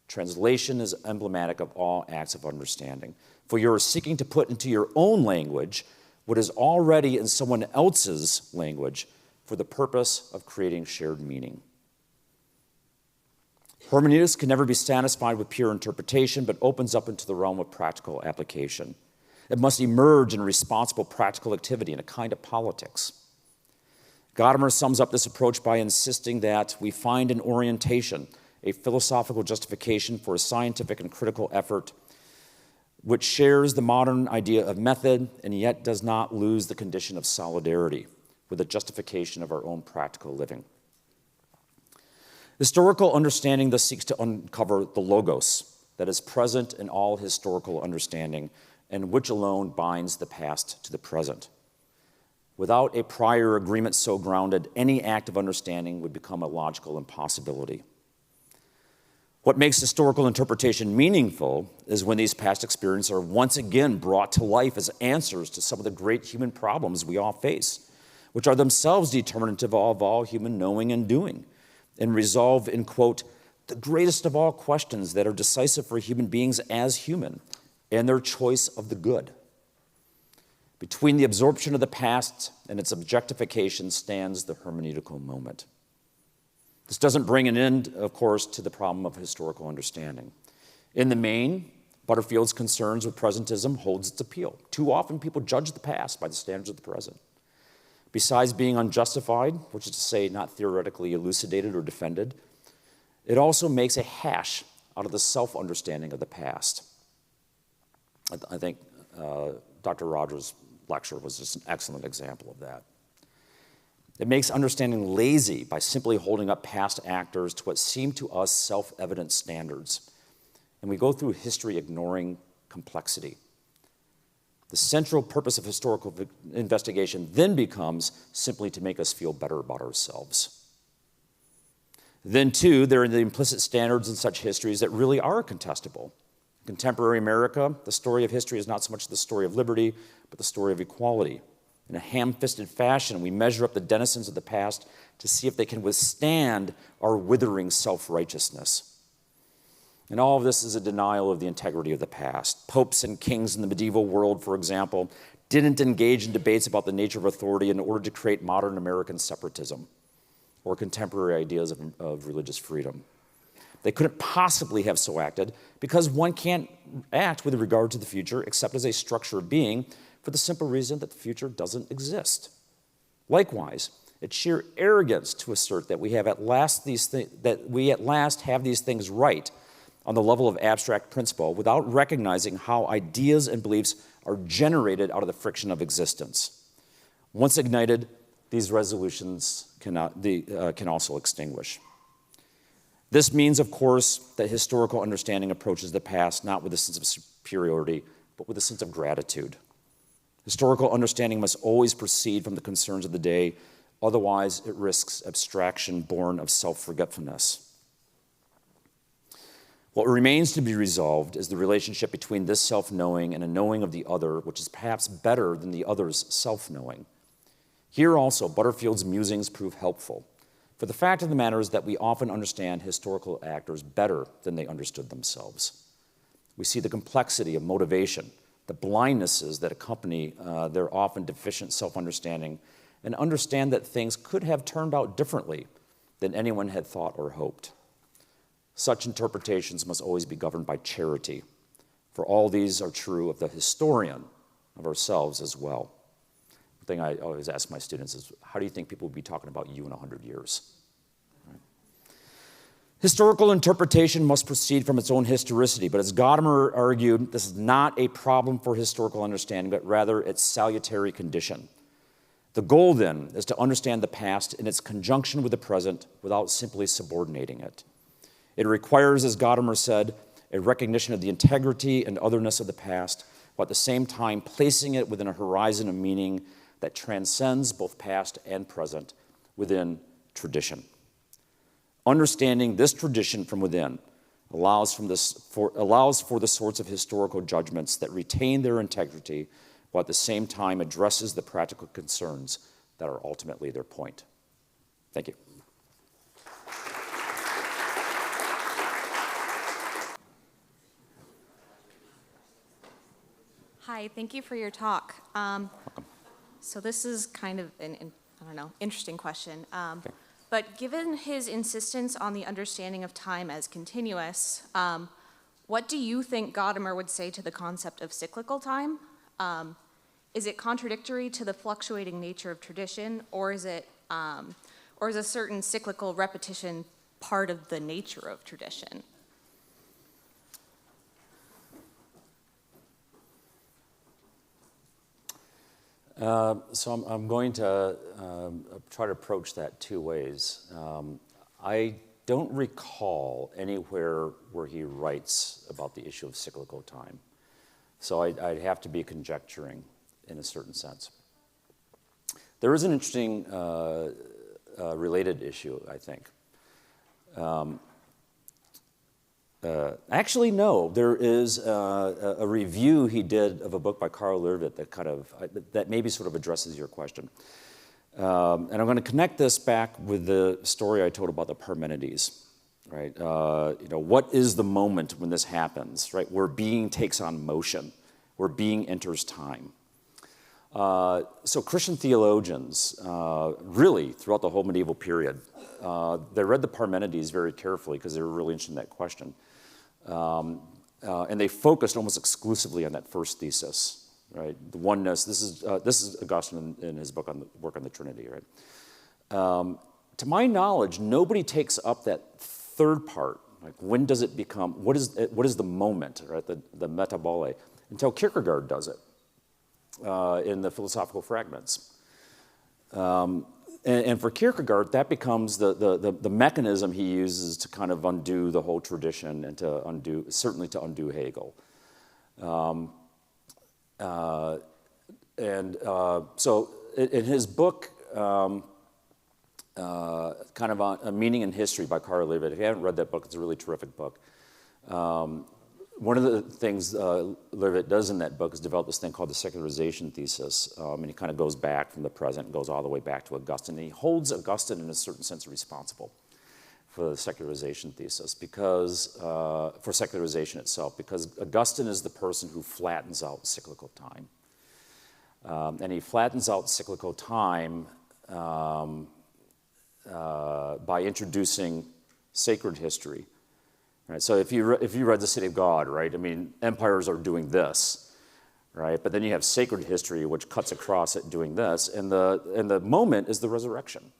Translation is emblematic of all acts of understanding. For you are seeking to put into your own language what is already in someone else's language for the purpose of creating shared meaning. Hermeneutics can never be satisfied with pure interpretation, but opens up into the realm of practical application. It must emerge in responsible practical activity, in a kind of politics. Gadamer sums up this approach by insisting that we find an orientation, a philosophical justification for a scientific and critical effort which shares the modern idea of method and yet does not lose the condition of solidarity with the justification of our own practical living. Historical understanding thus seeks to uncover the logos that is present in all historical understanding and which alone binds the past to the present. Without a prior agreement so grounded, any act of understanding would become a logical impossibility. What makes historical interpretation meaningful is when these past experiences are once again brought to life as answers to some of the great human problems we all face, which are themselves determinative of all human knowing and doing, and resolve in, quote, the greatest of all questions that are decisive for human beings as human and their choice of the good. Between the absorption of the past and its objectification stands the hermeneutical moment. This doesn't bring an end, of course, to the problem of historical understanding. In the main, Butterfield's concerns with presentism holds its appeal. Too often people judge the past by the standards of the present. Besides being unjustified, which is to say not theoretically elucidated or defended, it also makes a hash out of the self-understanding of the past. I think Dr. Rogers' lecture was just an excellent example of that. It makes understanding lazy by simply holding up past actors to what seem to us self-evident standards. And we go through history ignoring complexity. The central purpose of historical investigation then becomes simply to make us feel better about ourselves. Then, too, there are the implicit standards in such histories that really are contestable. In contemporary America, the story of history is not so much the story of liberty, but the story of equality. In a ham-fisted fashion, we measure up the denizens of the past to see if they can withstand our withering self-righteousness. And all of this is a denial of the integrity of the past. Popes and kings in the medieval world, for example, didn't engage in debates about the nature of authority in order to create modern American separatism or contemporary ideas of religious freedom. They couldn't possibly have so acted because one can't act with regard to the future except as a structure of being, for the simple reason that the future doesn't exist. Likewise, it's sheer arrogance to assert that we at last have these things right on the level of abstract principle without recognizing how ideas and beliefs are generated out of the friction of existence. Once ignited, these resolutions can also extinguish. This means, of course, that historical understanding approaches the past not with a sense of superiority, but with a sense of gratitude. Historical understanding must always proceed from the concerns of the day, otherwise it risks abstraction born of self-forgetfulness. What remains to be resolved is the relationship between this self-knowing and a knowing of the other, which is perhaps better than the other's self-knowing. Here also, Butterfield's musings prove helpful, for the fact of the matter is that we often understand historical actors better than they understood themselves. We see the complexity of motivation, the blindnesses that accompany their often deficient self-understanding, and understand that things could have turned out differently than anyone had thought or hoped. Such interpretations must always be governed by charity, for all these are true of the historian of ourselves as well. The thing I always ask my students is, how do you think people will be talking about you in 100 years? Historical interpretation must proceed from its own historicity, but as Gadamer argued, this is not a problem for historical understanding, but rather its salutary condition. The goal, then, is to understand the past in its conjunction with the present without simply subordinating it. It requires, as Gadamer said, a recognition of the integrity and otherness of the past, while at the same time placing it within a horizon of meaning that transcends both past and present within tradition. Understanding this tradition from within allows for the sorts of historical judgments that retain their integrity, while at the same time addresses the practical concerns that are ultimately their point. Thank you. Hi, thank you for your talk. So this is kind of an interesting question. Okay. But given his insistence on the understanding of time as continuous, what do you think Gadamer would say to the concept of cyclical time? Is it contradictory to the fluctuating nature of tradition, or is a certain cyclical repetition part of the nature of tradition? So I'm going to try to approach that two ways. I don't recall anywhere where he writes about the issue of cyclical time. So I'd have to be conjecturing in a certain sense. There is an interesting related issue, I think. Actually, no. There is a review he did of a book by Carl Lervit that maybe sort of addresses your question. And I'm going to connect this back with the story I told about the Parmenides, right? What is the moment when this happens, right? Where being takes on motion, where being enters time. So Christian theologians, really throughout the whole medieval period, they read the Parmenides very carefully because they were really interested in that question. And they focused almost exclusively on that first thesis, right? The oneness. This is Augustine in his book work on the Trinity, right? To my knowledge, nobody takes up that third part. Like, when does it become? What is the moment, right? The metabole, until Kierkegaard does it in the Philosophical Fragments. And for Kierkegaard, that becomes the mechanism he uses to kind of undo the whole tradition and to undo Hegel. So in his book, kind of a Meaning and History by Carl Lervit, if you haven't read that book, it's a really terrific book. One of the things Lervit does in that book is develop this thing called the secularization thesis, and he kind of goes back from the present and goes all the way back to Augustine. And he holds Augustine in a certain sense responsible for the secularization thesis, because for secularization itself, because Augustine is the person who flattens out cyclical time, and he flattens out cyclical time by introducing sacred history. Right, so if you read The City of God, right, I mean, empires are doing this, right, but then you have sacred history which cuts across it doing this, and the moment is the resurrection,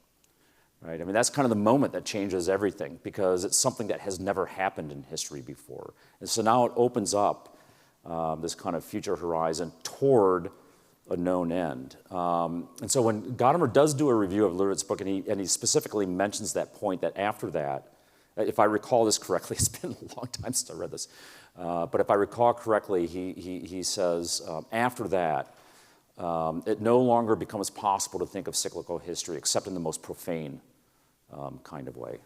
right? I mean, that's kind of the moment that changes everything, because it's something that has never happened in history before, and so now it opens up this kind of future horizon toward a known end. And so when Gadamer does do a review of Lervit's book, and he specifically mentions that point, that after that, if I recall this correctly, it's been a long time since I read this, but if I recall correctly, he says, after that, it no longer becomes possible to think of cyclical history except in the most profane kind of way.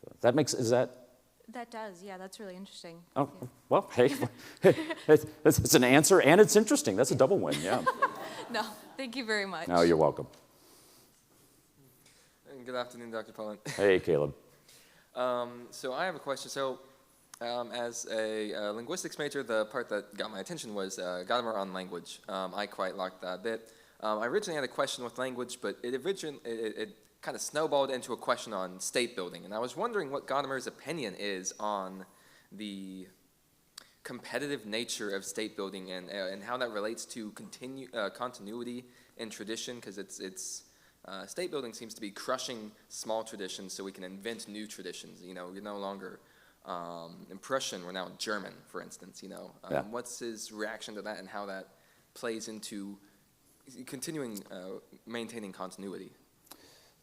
So is that? That does, yeah, that's really interesting. Oh, yeah. Well, hey, it's an answer and it's interesting. That's a double win, yeah. No, thank you very much. No, you're welcome. Good afternoon, Dr. Polet. Hey, Caleb. So I have a question. So as a linguistics major, the part that got my attention was Gadamer on language. I quite liked that bit. I originally had a question with language, but it kind of snowballed into a question on state building. And I was wondering what Gadamer's opinion is on the competitive nature of state building and how that relates to continuity in tradition, because state building seems to be crushing small traditions so we can invent new traditions. You know, we're no longer Prussian, we're now German, for instance. Yeah. What's his reaction to that and how that plays into continuing maintaining continuity?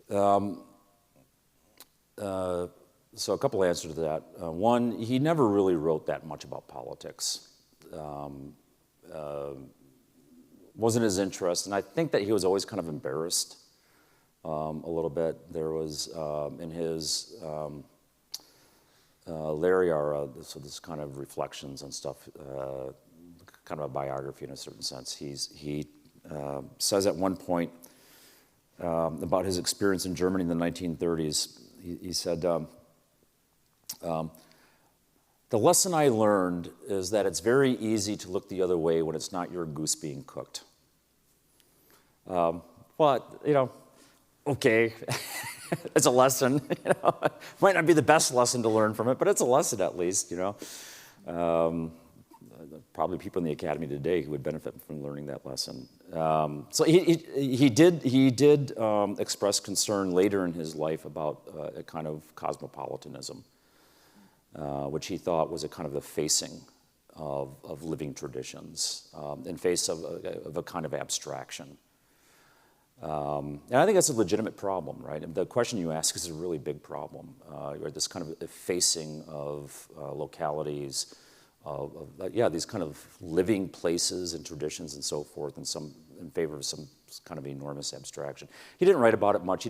So a couple answers to that. One, he never really wrote that much about politics. wasn't his interest, and I think that he was always kind of embarrassed a little bit. There was in his Lariara, so this kind of reflections and stuff, kind of a biography in a certain sense. He says at one point about his experience in Germany in the 1930s, he said, the lesson I learned is that it's very easy to look the other way when it's not your goose being cooked. But, okay, it's a lesson. Might not be the best lesson to learn from it, but it's a lesson at least, Probably people in the academy today who would benefit from learning that lesson. So he did express concern later in his life about a kind of cosmopolitanism, which he thought was a kind of effacing of living traditions in face of a kind of abstraction. And I think that's a legitimate problem, right? And the question you ask is a really big problem. This kind of effacing of localities, these kind of living places and traditions and so forth, and some in favor of some kind of enormous abstraction. He didn't write about it much.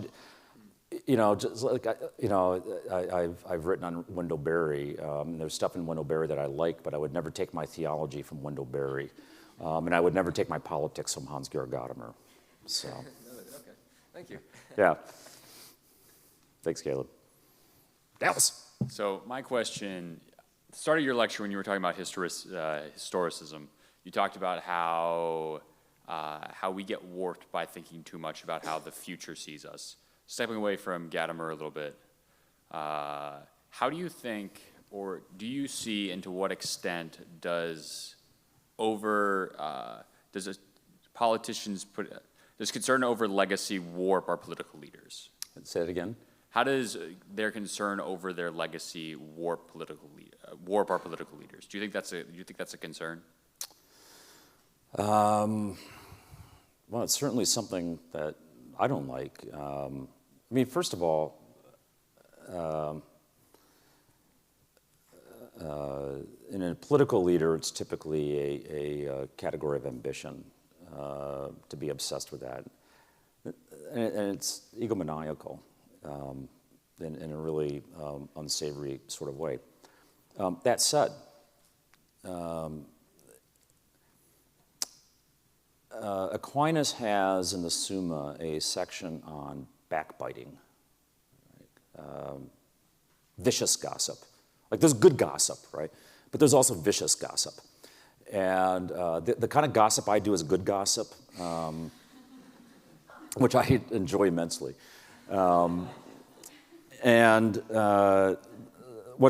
Just like I've written on Wendell Berry. There's stuff in Wendell Berry that I like, but I would never take my theology from Wendell Berry, and I would never take my politics from Hans-Georg Gadamer. So. Okay, thank you. Yeah. Thanks, Caleb. Dallas. So my question, at the start of your lecture when you were talking about historicism, you talked about how we get warped by thinking too much about how the future sees us. Stepping away from Gadamer a little bit, how do you think, or do you see, and to what extent does concern over legacy warp our political leaders? Say it again. How does their concern over their legacy warp our political leaders? Do you think that's a concern? Well, it's certainly something that I don't like. First of all, in a political leader, it's typically a category of ambition, to be obsessed with that. And it's egomaniacal in a really unsavory sort of way. That said, Aquinas has in the Summa a section on backbiting, right? Vicious gossip. Like there's good gossip, right? But there's also vicious gossip. And the kind of gossip I do is good gossip, which I enjoy immensely. What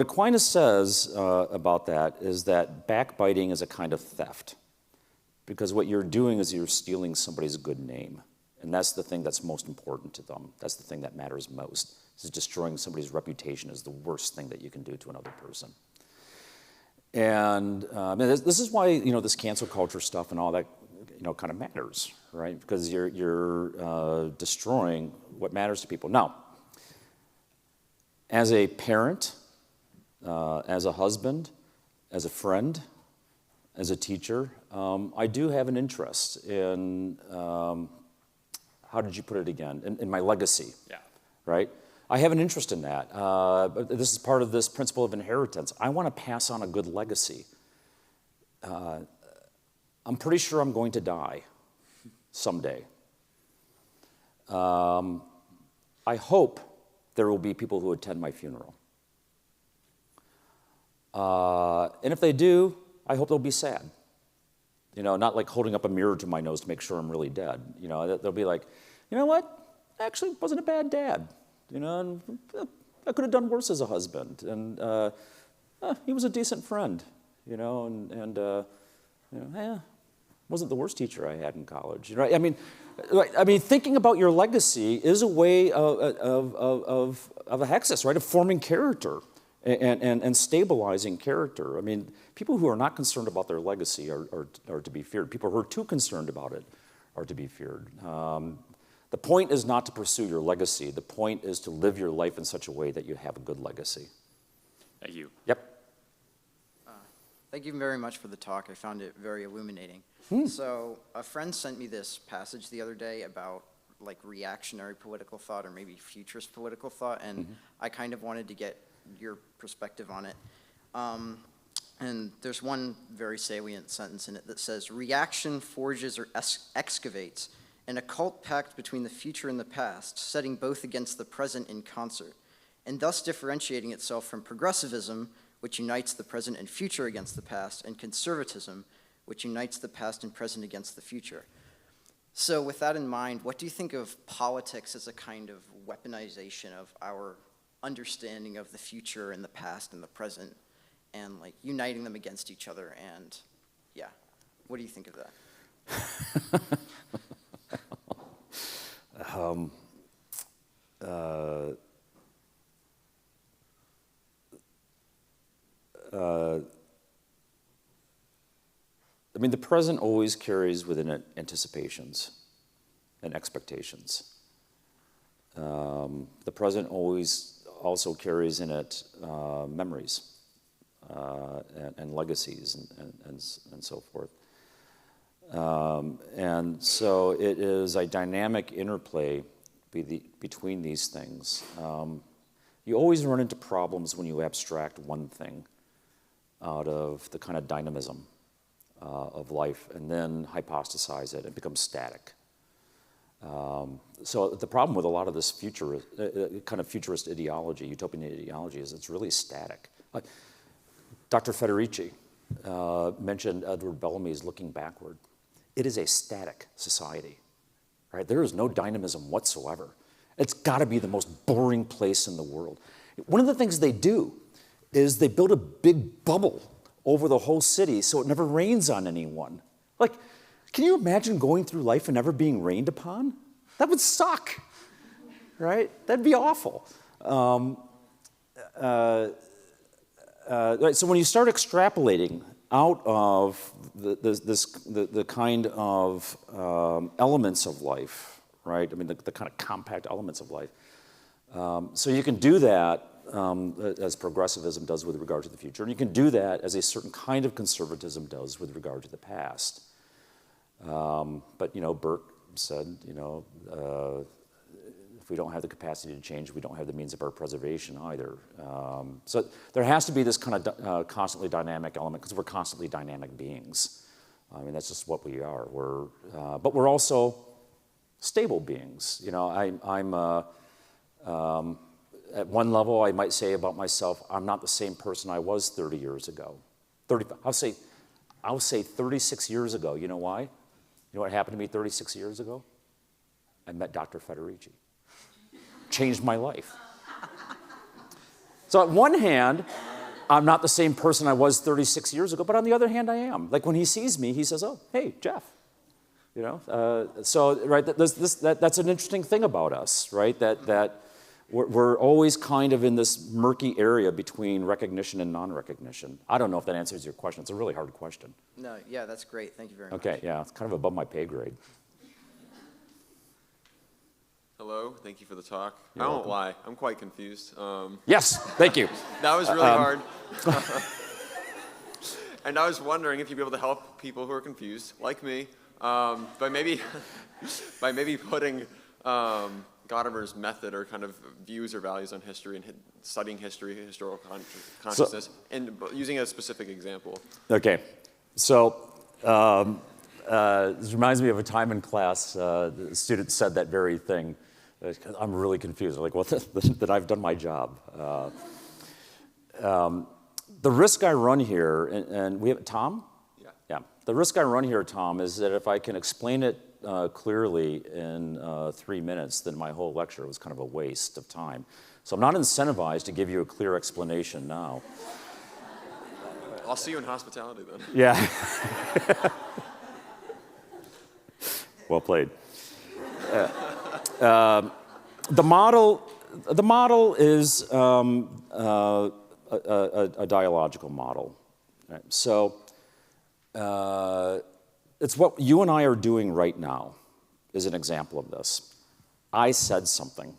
Aquinas says about that is that backbiting is a kind of theft. Because what you're doing is you're stealing somebody's good name. And that's the thing that's most important to them. That's the thing that matters most. Is destroying somebody's reputation is the worst thing that you can do to another person. And this is why, this cancel culture stuff and all that, kind of matters, right? Because you're destroying what matters to people. Now, as a parent, as a husband, as a friend, as a teacher, I do have an interest in, how did you put it again? In my legacy, yeah. Right? I have an interest in that. But this is part of this principle of inheritance. I want to pass on a good legacy. I'm pretty sure I'm going to die someday. I hope there will be people who attend my funeral. And if they do, I hope they'll be sad. Not like holding up a mirror to my nose to make sure I'm really dead. They'll be like, you know what? Actually, wasn't a bad dad. And I could have done worse as a husband. And he was a decent friend. Wasn't the worst teacher I had in college. Thinking about your legacy is a way of a hexis, right? Of forming character and stabilizing character. People who are not concerned about their legacy are to be feared. People who are too concerned about it are to be feared. The point is not to pursue your legacy. The point is to live your life in such a way that you have a good legacy. Thank you. Yep. Thank you very much for the talk. I found it very illuminating. So a friend sent me this passage the other day about like reactionary political thought or maybe futurist political thought, and I kind of wanted to get your perspective on it. And there's one very salient sentence in it that says, reaction forges or excavates an occult pact between the future and the past, setting both against the present in concert, and thus differentiating itself from progressivism, which unites the present and future against the past, and conservatism, which unites the past and present against the future. So with that in mind, what do you think of politics as a kind of weaponization of our understanding of the future and the past and the present, and like uniting them against each other? And yeah, what do you think of that? I mean, the present always carries within it anticipations and expectations. The present always also carries in it memories and legacies and so forth. And so it is a dynamic interplay between these things. You always run into problems when you abstract one thing out of the kind of dynamism of life and then hypostasize it. It becomes static. So the problem with a lot of this kind of futurist ideology, utopian ideology, is it's really static. Dr. Federici mentioned Edward Bellamy's Looking Backward. It is a static society, right? There is no dynamism whatsoever. It's got to be the most boring place in the world. One of the things they do is they build a big bubble over the whole city so it never rains on anyone. Like, can you imagine going through life and never being rained upon? That would suck, right? That'd be awful. Right, so when you start extrapolating out of the kind of elements of life, right? I mean, the kind of compact elements of life. So you can do that as progressivism does with regard to the future, and you can do that as a certain kind of conservatism does with regard to the past. But, Burke said, if we don't have the capacity to change, we don't have the means of our preservation either. So there has to be this kind of constantly dynamic element because we're constantly dynamic beings. I mean, that's just what we are. But we're also stable beings. At one level, I might say about myself, I'm not the same person I was 30 years ago. I'll say 36 years ago. You know why? You know what happened to me 36 years ago? I met Dr. Federici. Changed my life. So on one hand, I'm not the same person I was 36 years ago, but on the other hand, I am. Like when he sees me, he says, "Oh, hey, Jeff." So right, that's an interesting thing about us, right? That we're always kind of in this murky area between recognition and non-recognition. I don't know if that answers your question. It's a really hard question. No, yeah, that's great. Thank you very much. Okay, yeah, it's kind of above my pay grade. Hello, thank you for the talk. You're I won't welcome. lie, I'm quite confused. Yes, thank you. That was really hard. And I was wondering if you'd be able to help people who are confused, like me, by maybe putting Gadamer's method or kind of views or values on history and studying history, historical consciousness, and using a specific example. Okay, so this reminds me of a time in class, the student said that very thing. I'm really confused. I'm like, well, that I've done my job. The risk I run here, and we have Tom? Yeah. The risk I run here, Tom, is that if I can explain it clearly in 3 minutes, then my whole lecture was kind of a waste of time. So I'm not incentivized to give you a clear explanation now. I'll see you in hospitality then. Yeah. Well played. The model is a dialogical model. Right? So it's what you and I are doing right now is an example of this. I said something.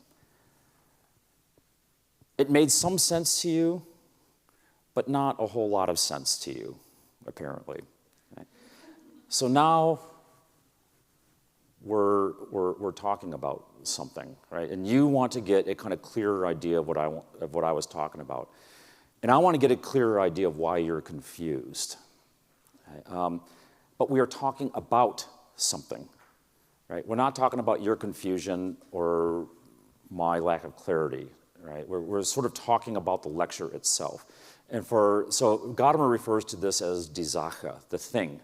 It made some sense to you, but not a whole lot of sense to you. apparently. Right? So now we're talking about something, right? And you want to get a kind of clearer idea of what I was talking about. And I want to get a clearer idea of why you're confused. Okay? But we are talking about something, right? We're not talking about your confusion or my lack of clarity, right? We're sort of talking about the lecture itself. And so Gadamer refers to this as die Sache, the thing,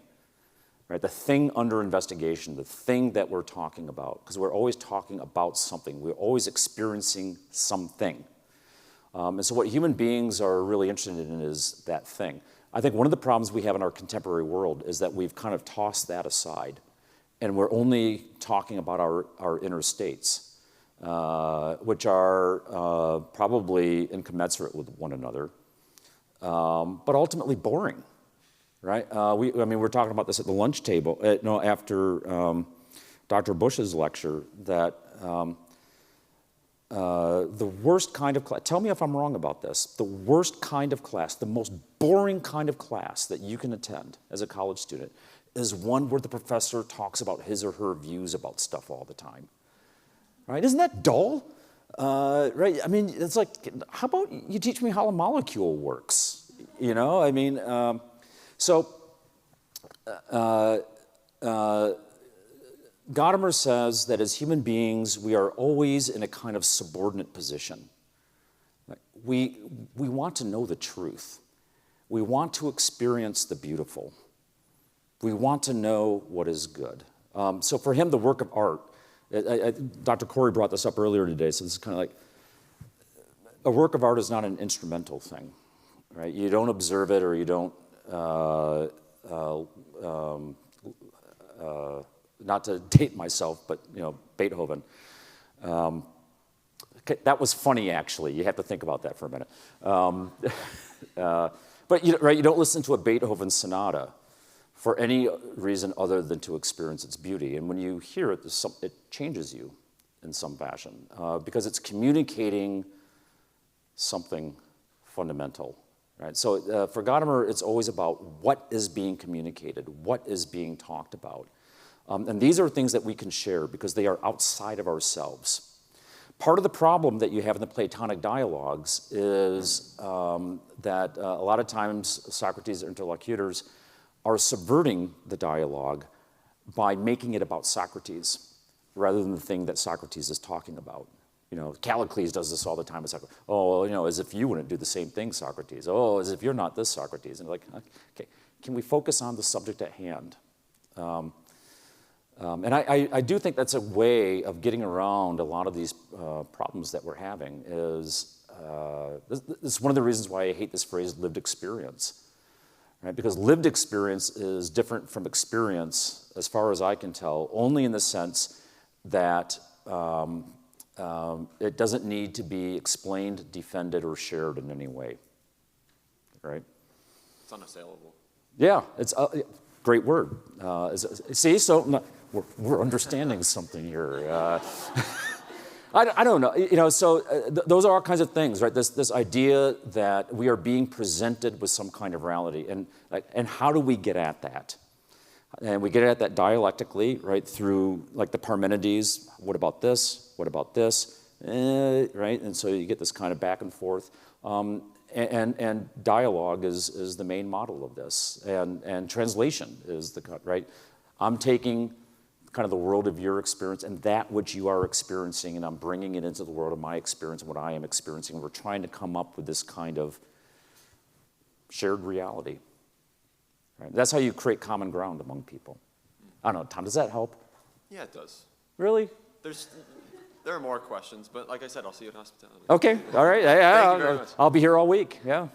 right? The thing under investigation, the thing that we're talking about, because we're always talking about something. We're always experiencing something. And so what human beings are really interested in is that thing. I think one of the problems we have in our contemporary world is that we've kind of tossed that aside, and we're only talking about our inner states, which are probably incommensurate with one another, but ultimately boring, right? We're talking about this at the lunch table, after Dr. Bush's lecture, that the worst kind of class, tell me if I'm wrong about this, the worst kind of class, the most boring kind of class that you can attend as a college student is one where the professor talks about his or her views about stuff all the time. Right? Isn't that dull? Right? I mean, it's like, how about you teach me how a molecule works? You know, I mean, Gadamer says that as human beings, we are always in a kind of subordinate position. We want to know the truth. We want to experience the beautiful. We want to know what is good. So for him, the work of art, Dr. Corey brought this up earlier today, so this is kind of like, a work of art is not an instrumental thing, right? You don't observe it, or you don't, not to date myself, but, Beethoven. That was funny, actually. You have to think about that for a minute. But you don't listen to a Beethoven sonata for any reason other than to experience its beauty. And when you hear it, it changes you in some fashion, because it's communicating something fundamental. Right? So for Gadamer, it's always about what is being communicated, what is being talked about. And these are things that we can share because they are outside of ourselves. Part of the problem that you have in the Platonic dialogues is that a lot of times Socrates' interlocutors are subverting the dialogue by making it about Socrates rather than the thing that Socrates is talking about. Callicles does this all the time. It's like, as if you wouldn't do the same thing, Socrates. Oh, as if you're not this Socrates. And like, okay, can we focus on the subject at hand? And I do think that's a way of getting around a lot of these problems that we're having. This is one of the reasons why I hate this phrase, lived experience. Right? Because lived experience is different from experience, as far as I can tell, only in the sense that it doesn't need to be explained, defended, or shared in any way. Right? It's unassailable. Yeah, it's a great word. See, so we're understanding something here. I don't know. So those are all kinds of things, right? This idea that we are being presented with some kind of reality, and how do we get at that? And we get at that dialectically, right, through like the Parmenides. What about this? What about this? Right? And so you get this kind of back and forth. And dialogue is the main model of this, and translation is right. I'm taking kind of the world of your experience and that which you are experiencing, and I'm bringing it into the world of my experience and what I am experiencing. We're trying to come up with this kind of shared reality. Right? That's how you create common ground among people. I don't know, Tom, does that help? Yeah, it does. Really? There are more questions, but like I said, I'll see you at hospitality. Okay, all right. Thank you very much. I'll be here all week, yeah.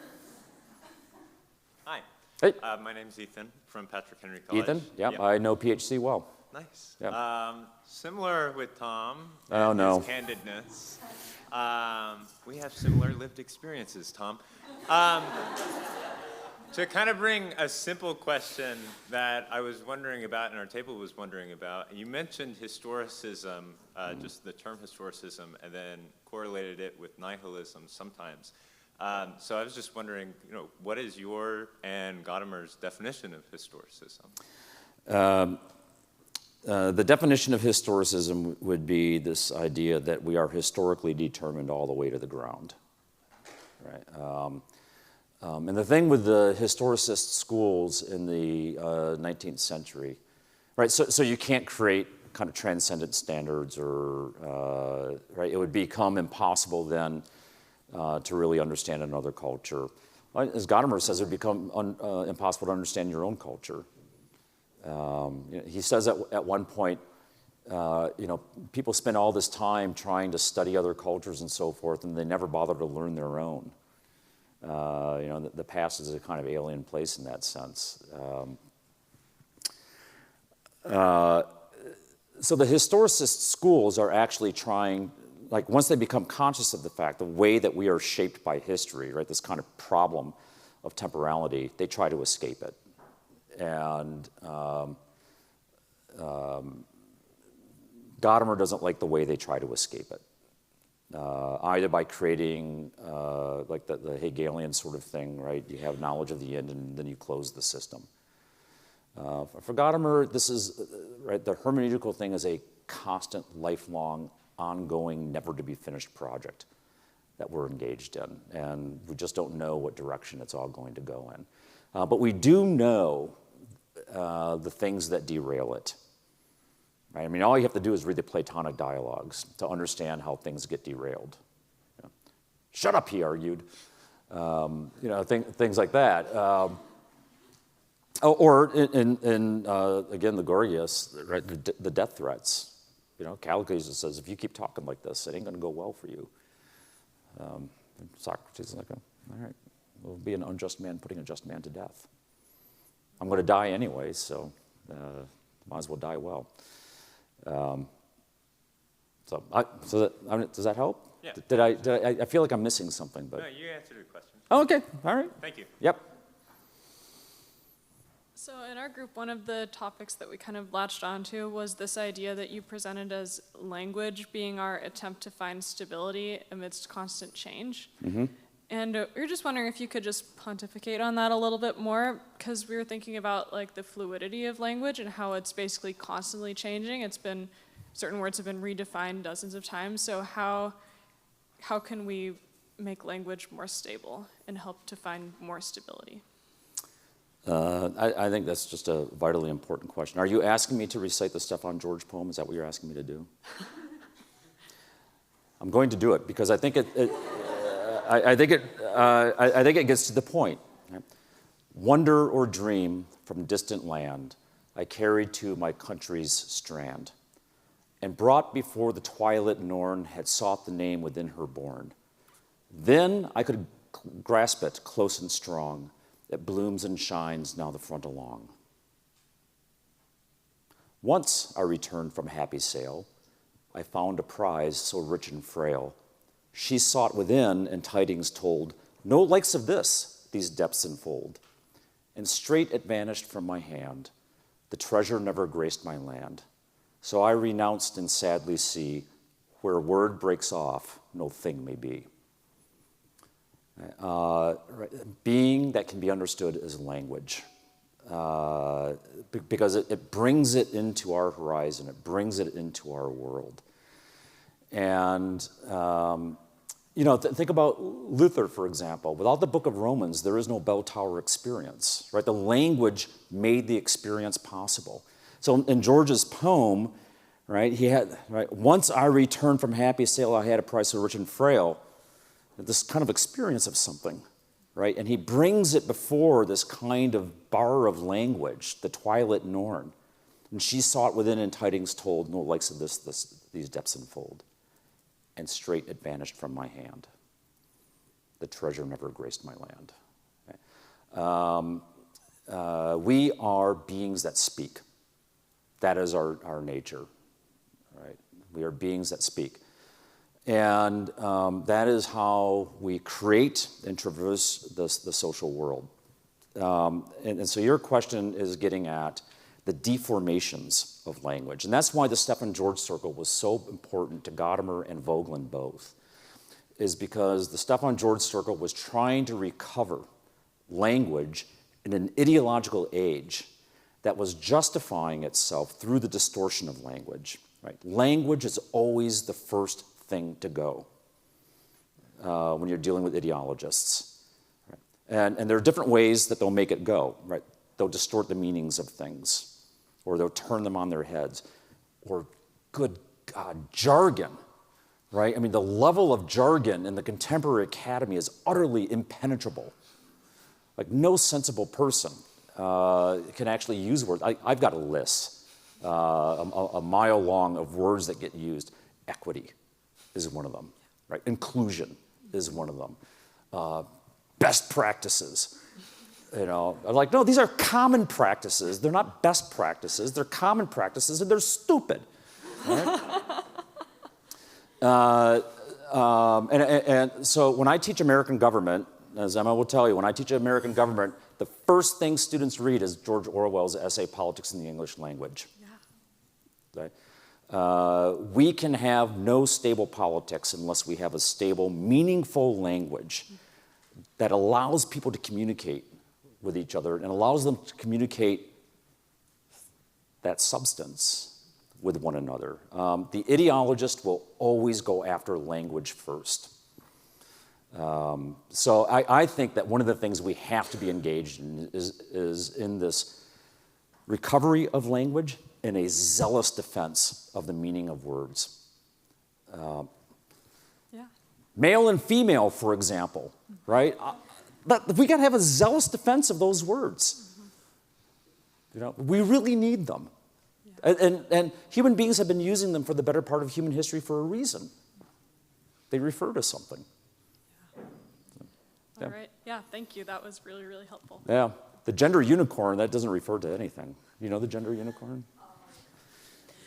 Hi. Hey. My name's Ethan from Patrick Henry College. Ethan? Yep. I know PHC well. Nice. Yep. Similar with Tom Oh, and no. his candidness. We have similar lived experiences, Tom. To kind of bring a simple question that I was wondering about and our table was wondering about, you mentioned historicism, just the term historicism, and then correlated it with nihilism sometimes. So I was just wondering, what is your and Gadamer's definition of historicism? The definition of historicism would be this idea that we are historically determined all the way to the ground. Right? And the thing with the historicist schools in the 19th century, right? So you can't create kind of transcendent standards, or right? It would become impossible then to really understand another culture. As Gadamer says, it would become impossible to understand your own culture. He says at one point, people spend all this time trying to study other cultures and so forth, and they never bother to learn their own. The past is a kind of alien place in that sense. So the historicist schools are actually trying, like once they become conscious of the fact, the way that we are shaped by history, right, this kind of problem of temporality, they try to escape it. And Gadamer doesn't like the way they try to escape it, either by creating like the Hegelian sort of thing, right? You have knowledge of the end and then you close the system. For Gadamer, this is, right, the hermeneutical thing is a constant, lifelong, ongoing, never-to-be-finished project that we're engaged in, and we just don't know what direction it's all going to go in. But we do know the things that derail it. Right? I mean, all you have to do is read the Platonic dialogues to understand how things get derailed. Shut up, he argued. Things like that. Or again, the Gorgias, right? The death threats. Callicles says, if you keep talking like this, it ain't going to go well for you. Socrates is like, all right, we'll be an unjust man putting a just man to death. I'm going to die anyway, so might as well die well. Does that help? Yeah. I feel like I'm missing something, but. No, you answered your question. Oh, okay, all right. Thank you. Yep. So in our group, one of the topics that we kind of latched onto was this idea that you presented as language being our attempt to find stability amidst constant change. Mm-hmm. And we were just wondering if you could just pontificate on that a little bit more, because we were thinking about like the fluidity of language and how it's basically constantly changing. Certain words have been redefined dozens of times. So how can we make language more stable and help to find more stability? I think that's just a vitally important question. Are you asking me to recite the Stefan George poem? Is that what you're asking me to do? I'm going to do it because I think it gets to the point. Right? Wonder or dream from distant land, I carried to my country's strand, and brought before the twilit Norn had sought the name within her born. Then I could grasp it close and strong. That blooms and shines now the front along. Once I returned from happy sail, I found a prize so rich and frail. She sought within, and tidings told, no likes of this, these depths enfold. And straight it vanished from my hand. The treasure never graced my land. So I renounced and sadly see, where word breaks off, no thing may be. Being that can be understood as language, because it brings it into our horizon, it brings it into our world. And, think about Luther, for example. Without the book of Romans, there is no bell tower experience, right? The language made the experience possible. So in George's poem, right, he had, right, once I returned from happy sail, I had a prize so rich and frail. This kind of experience of something, right? And he brings it before this kind of bar of language, the twilit Norn. And she sought within, and tidings told, no likes of this these depths enfold. And straight it vanished from my hand. The treasure never graced my land. We are beings that speak. That is our nature, right? We are beings that speak. And that is how we create and traverse the social world. And so your question is getting at the deformations of language. And that's why the Stefan George Circle was so important to Gadamer and Vogelin both. is because the Stefan George Circle was trying to recover language in an ideological age that was justifying itself through the distortion of language. Right? Language is always the first thing to go when you're dealing with ideologists. Right? And there are different ways that they'll make it go. Right? They'll distort the meanings of things, or they'll turn them on their heads, or, good God, jargon. Right? I mean, the level of jargon in the contemporary academy is utterly impenetrable. Like, no sensible person can actually use words. I've got a list, a mile long of words that get used. Equity is one of them, right? Inclusion is one of them. Best practices, I'm like, no, these are common practices. They're not best practices. They're common practices, and they're stupid. Right? And so when I teach American government, as Emma will tell you, when I teach American government, the first thing students read is George Orwell's essay, Politics in the English Language. Yeah. Okay? We can have no stable politics unless we have a stable, meaningful language that allows people to communicate with each other and allows them to communicate that substance with one another. The ideologist will always go after language first. So I think that one of the things we have to be engaged in is in this recovery of language and a zealous defense of the meaning of words. Male and female, for example, right? But we got to have a zealous defense of those words. We really need them. And human beings have been using them for the better part of human history for a reason. They refer to something. All right. Yeah, thank you. That was really, really helpful. Yeah. The gender unicorn, that doesn't refer to anything. You know the gender unicorn?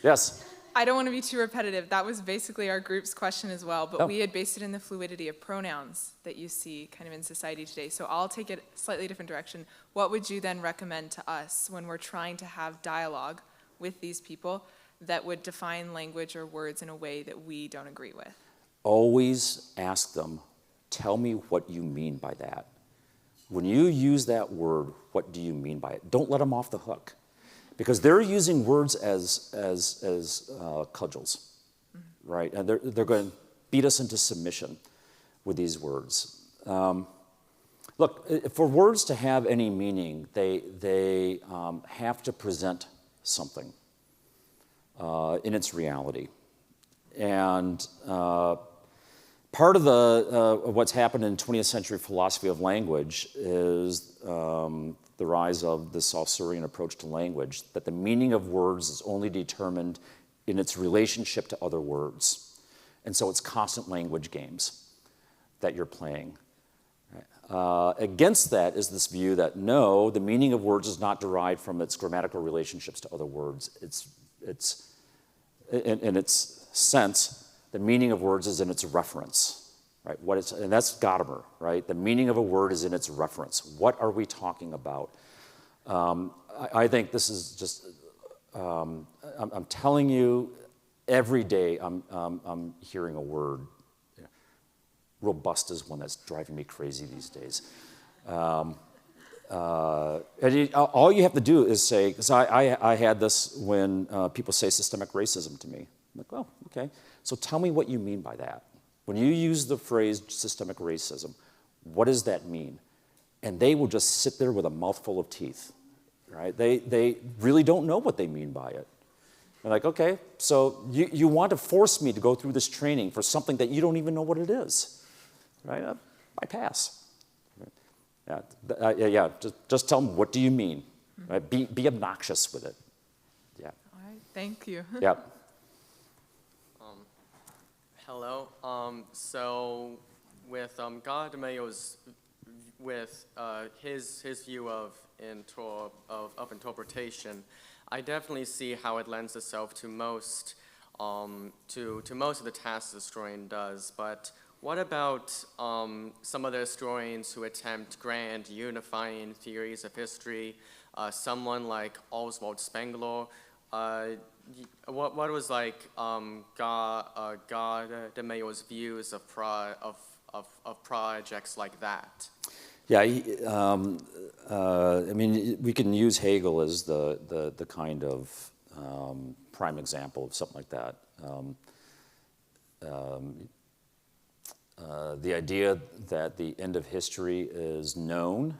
Yes. I don't want to be too repetitive. That was basically our group's question as well, but Oh. we had based it in the fluidity of pronouns that you see kind of in society today. So I'll take it a slightly different direction. What would you then recommend to us when we're trying to have dialogue with these people that would define language or words in a way that we don't agree with? Always ask them, tell me what you mean by that. When you use that word, what do you mean by it? Don't let them off the hook. Because they're using words as cudgels, right? And they're going to beat us into submission with these words. Look, for words to have any meaning, they have to present something in its reality. And part of what's happened in 20th century philosophy of language is the rise of the Saussurean approach to language, that the meaning of words is only determined in its relationship to other words. And so it's constant language games that you're playing. Against that is this view that no, the meaning of words is not derived from its grammatical relationships to other words. It's in its sense, the meaning of words is in its reference. Right? And that's Gadamer, right? The meaning of a word is in its reference. What are we talking about? I think this is just, I'm telling you, every day I'm hearing a word. Robust is one that's driving me crazy these days. And all you have to do is say, because I had this when people say systemic racism to me. I'm like, well, okay, so tell me what you mean by that. When you use the phrase systemic racism, what does that mean? And they will just sit there with a mouthful of teeth, right? They really don't know what they mean by it. They're like, okay, so you want to force me to go through this training for something that you don't even know what it is, right? I pass. Yeah, just tell them, what do you mean? Right? Be obnoxious with it. Yeah. All right, thank you. Yeah. Hello. So with Gadamer's, with his view of interpretation, I definitely see how it lends itself to most to most of the tasks the historian does. But what about some of the historians who attempt grand, unifying theories of history? Someone like Oswald Spengler, what was like Gadamer's views of projects like that? Yeah, I mean, we can use Hegel as the kind of prime example of something like that. The idea that the end of history is known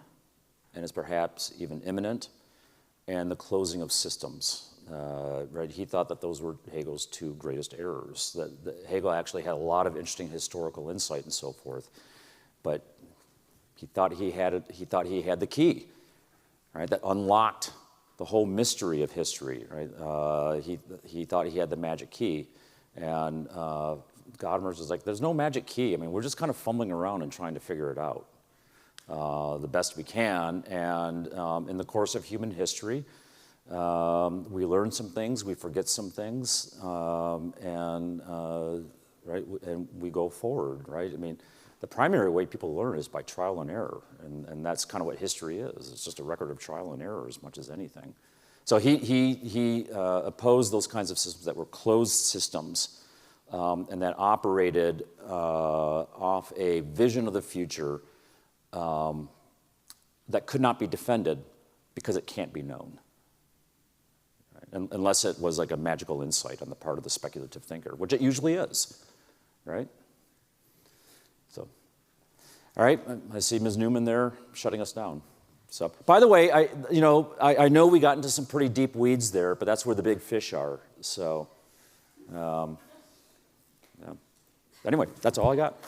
and is perhaps even imminent, and the closing of systems. Right? He thought that those were Hegel's two greatest errors. That Hegel actually had a lot of interesting historical insight and so forth, but he thought he had it. He thought he had the key, right? That unlocked the whole mystery of history. Right? He thought he had the magic key, and Gadamer was like, "There's no magic key. I mean, we're just kind of fumbling around and trying to figure it out the best we can." And in the course of human history, we learn some things, we forget some things, right, and we go forward, right? I mean, the primary way people learn is by trial and error, and that's kind of what history is. It's just a record of trial and error as much as anything. So he opposed those kinds of systems that were closed systems and that operated off a vision of the future that could not be defended because it can't be known. Unless it was like a magical insight on the part of the speculative thinker, which it usually is, right? So, all right, I see Ms. Newman there shutting us down. So, by the way, I know we got into some pretty deep weeds there, but that's where the big fish are. So, yeah. Anyway, that's all I got.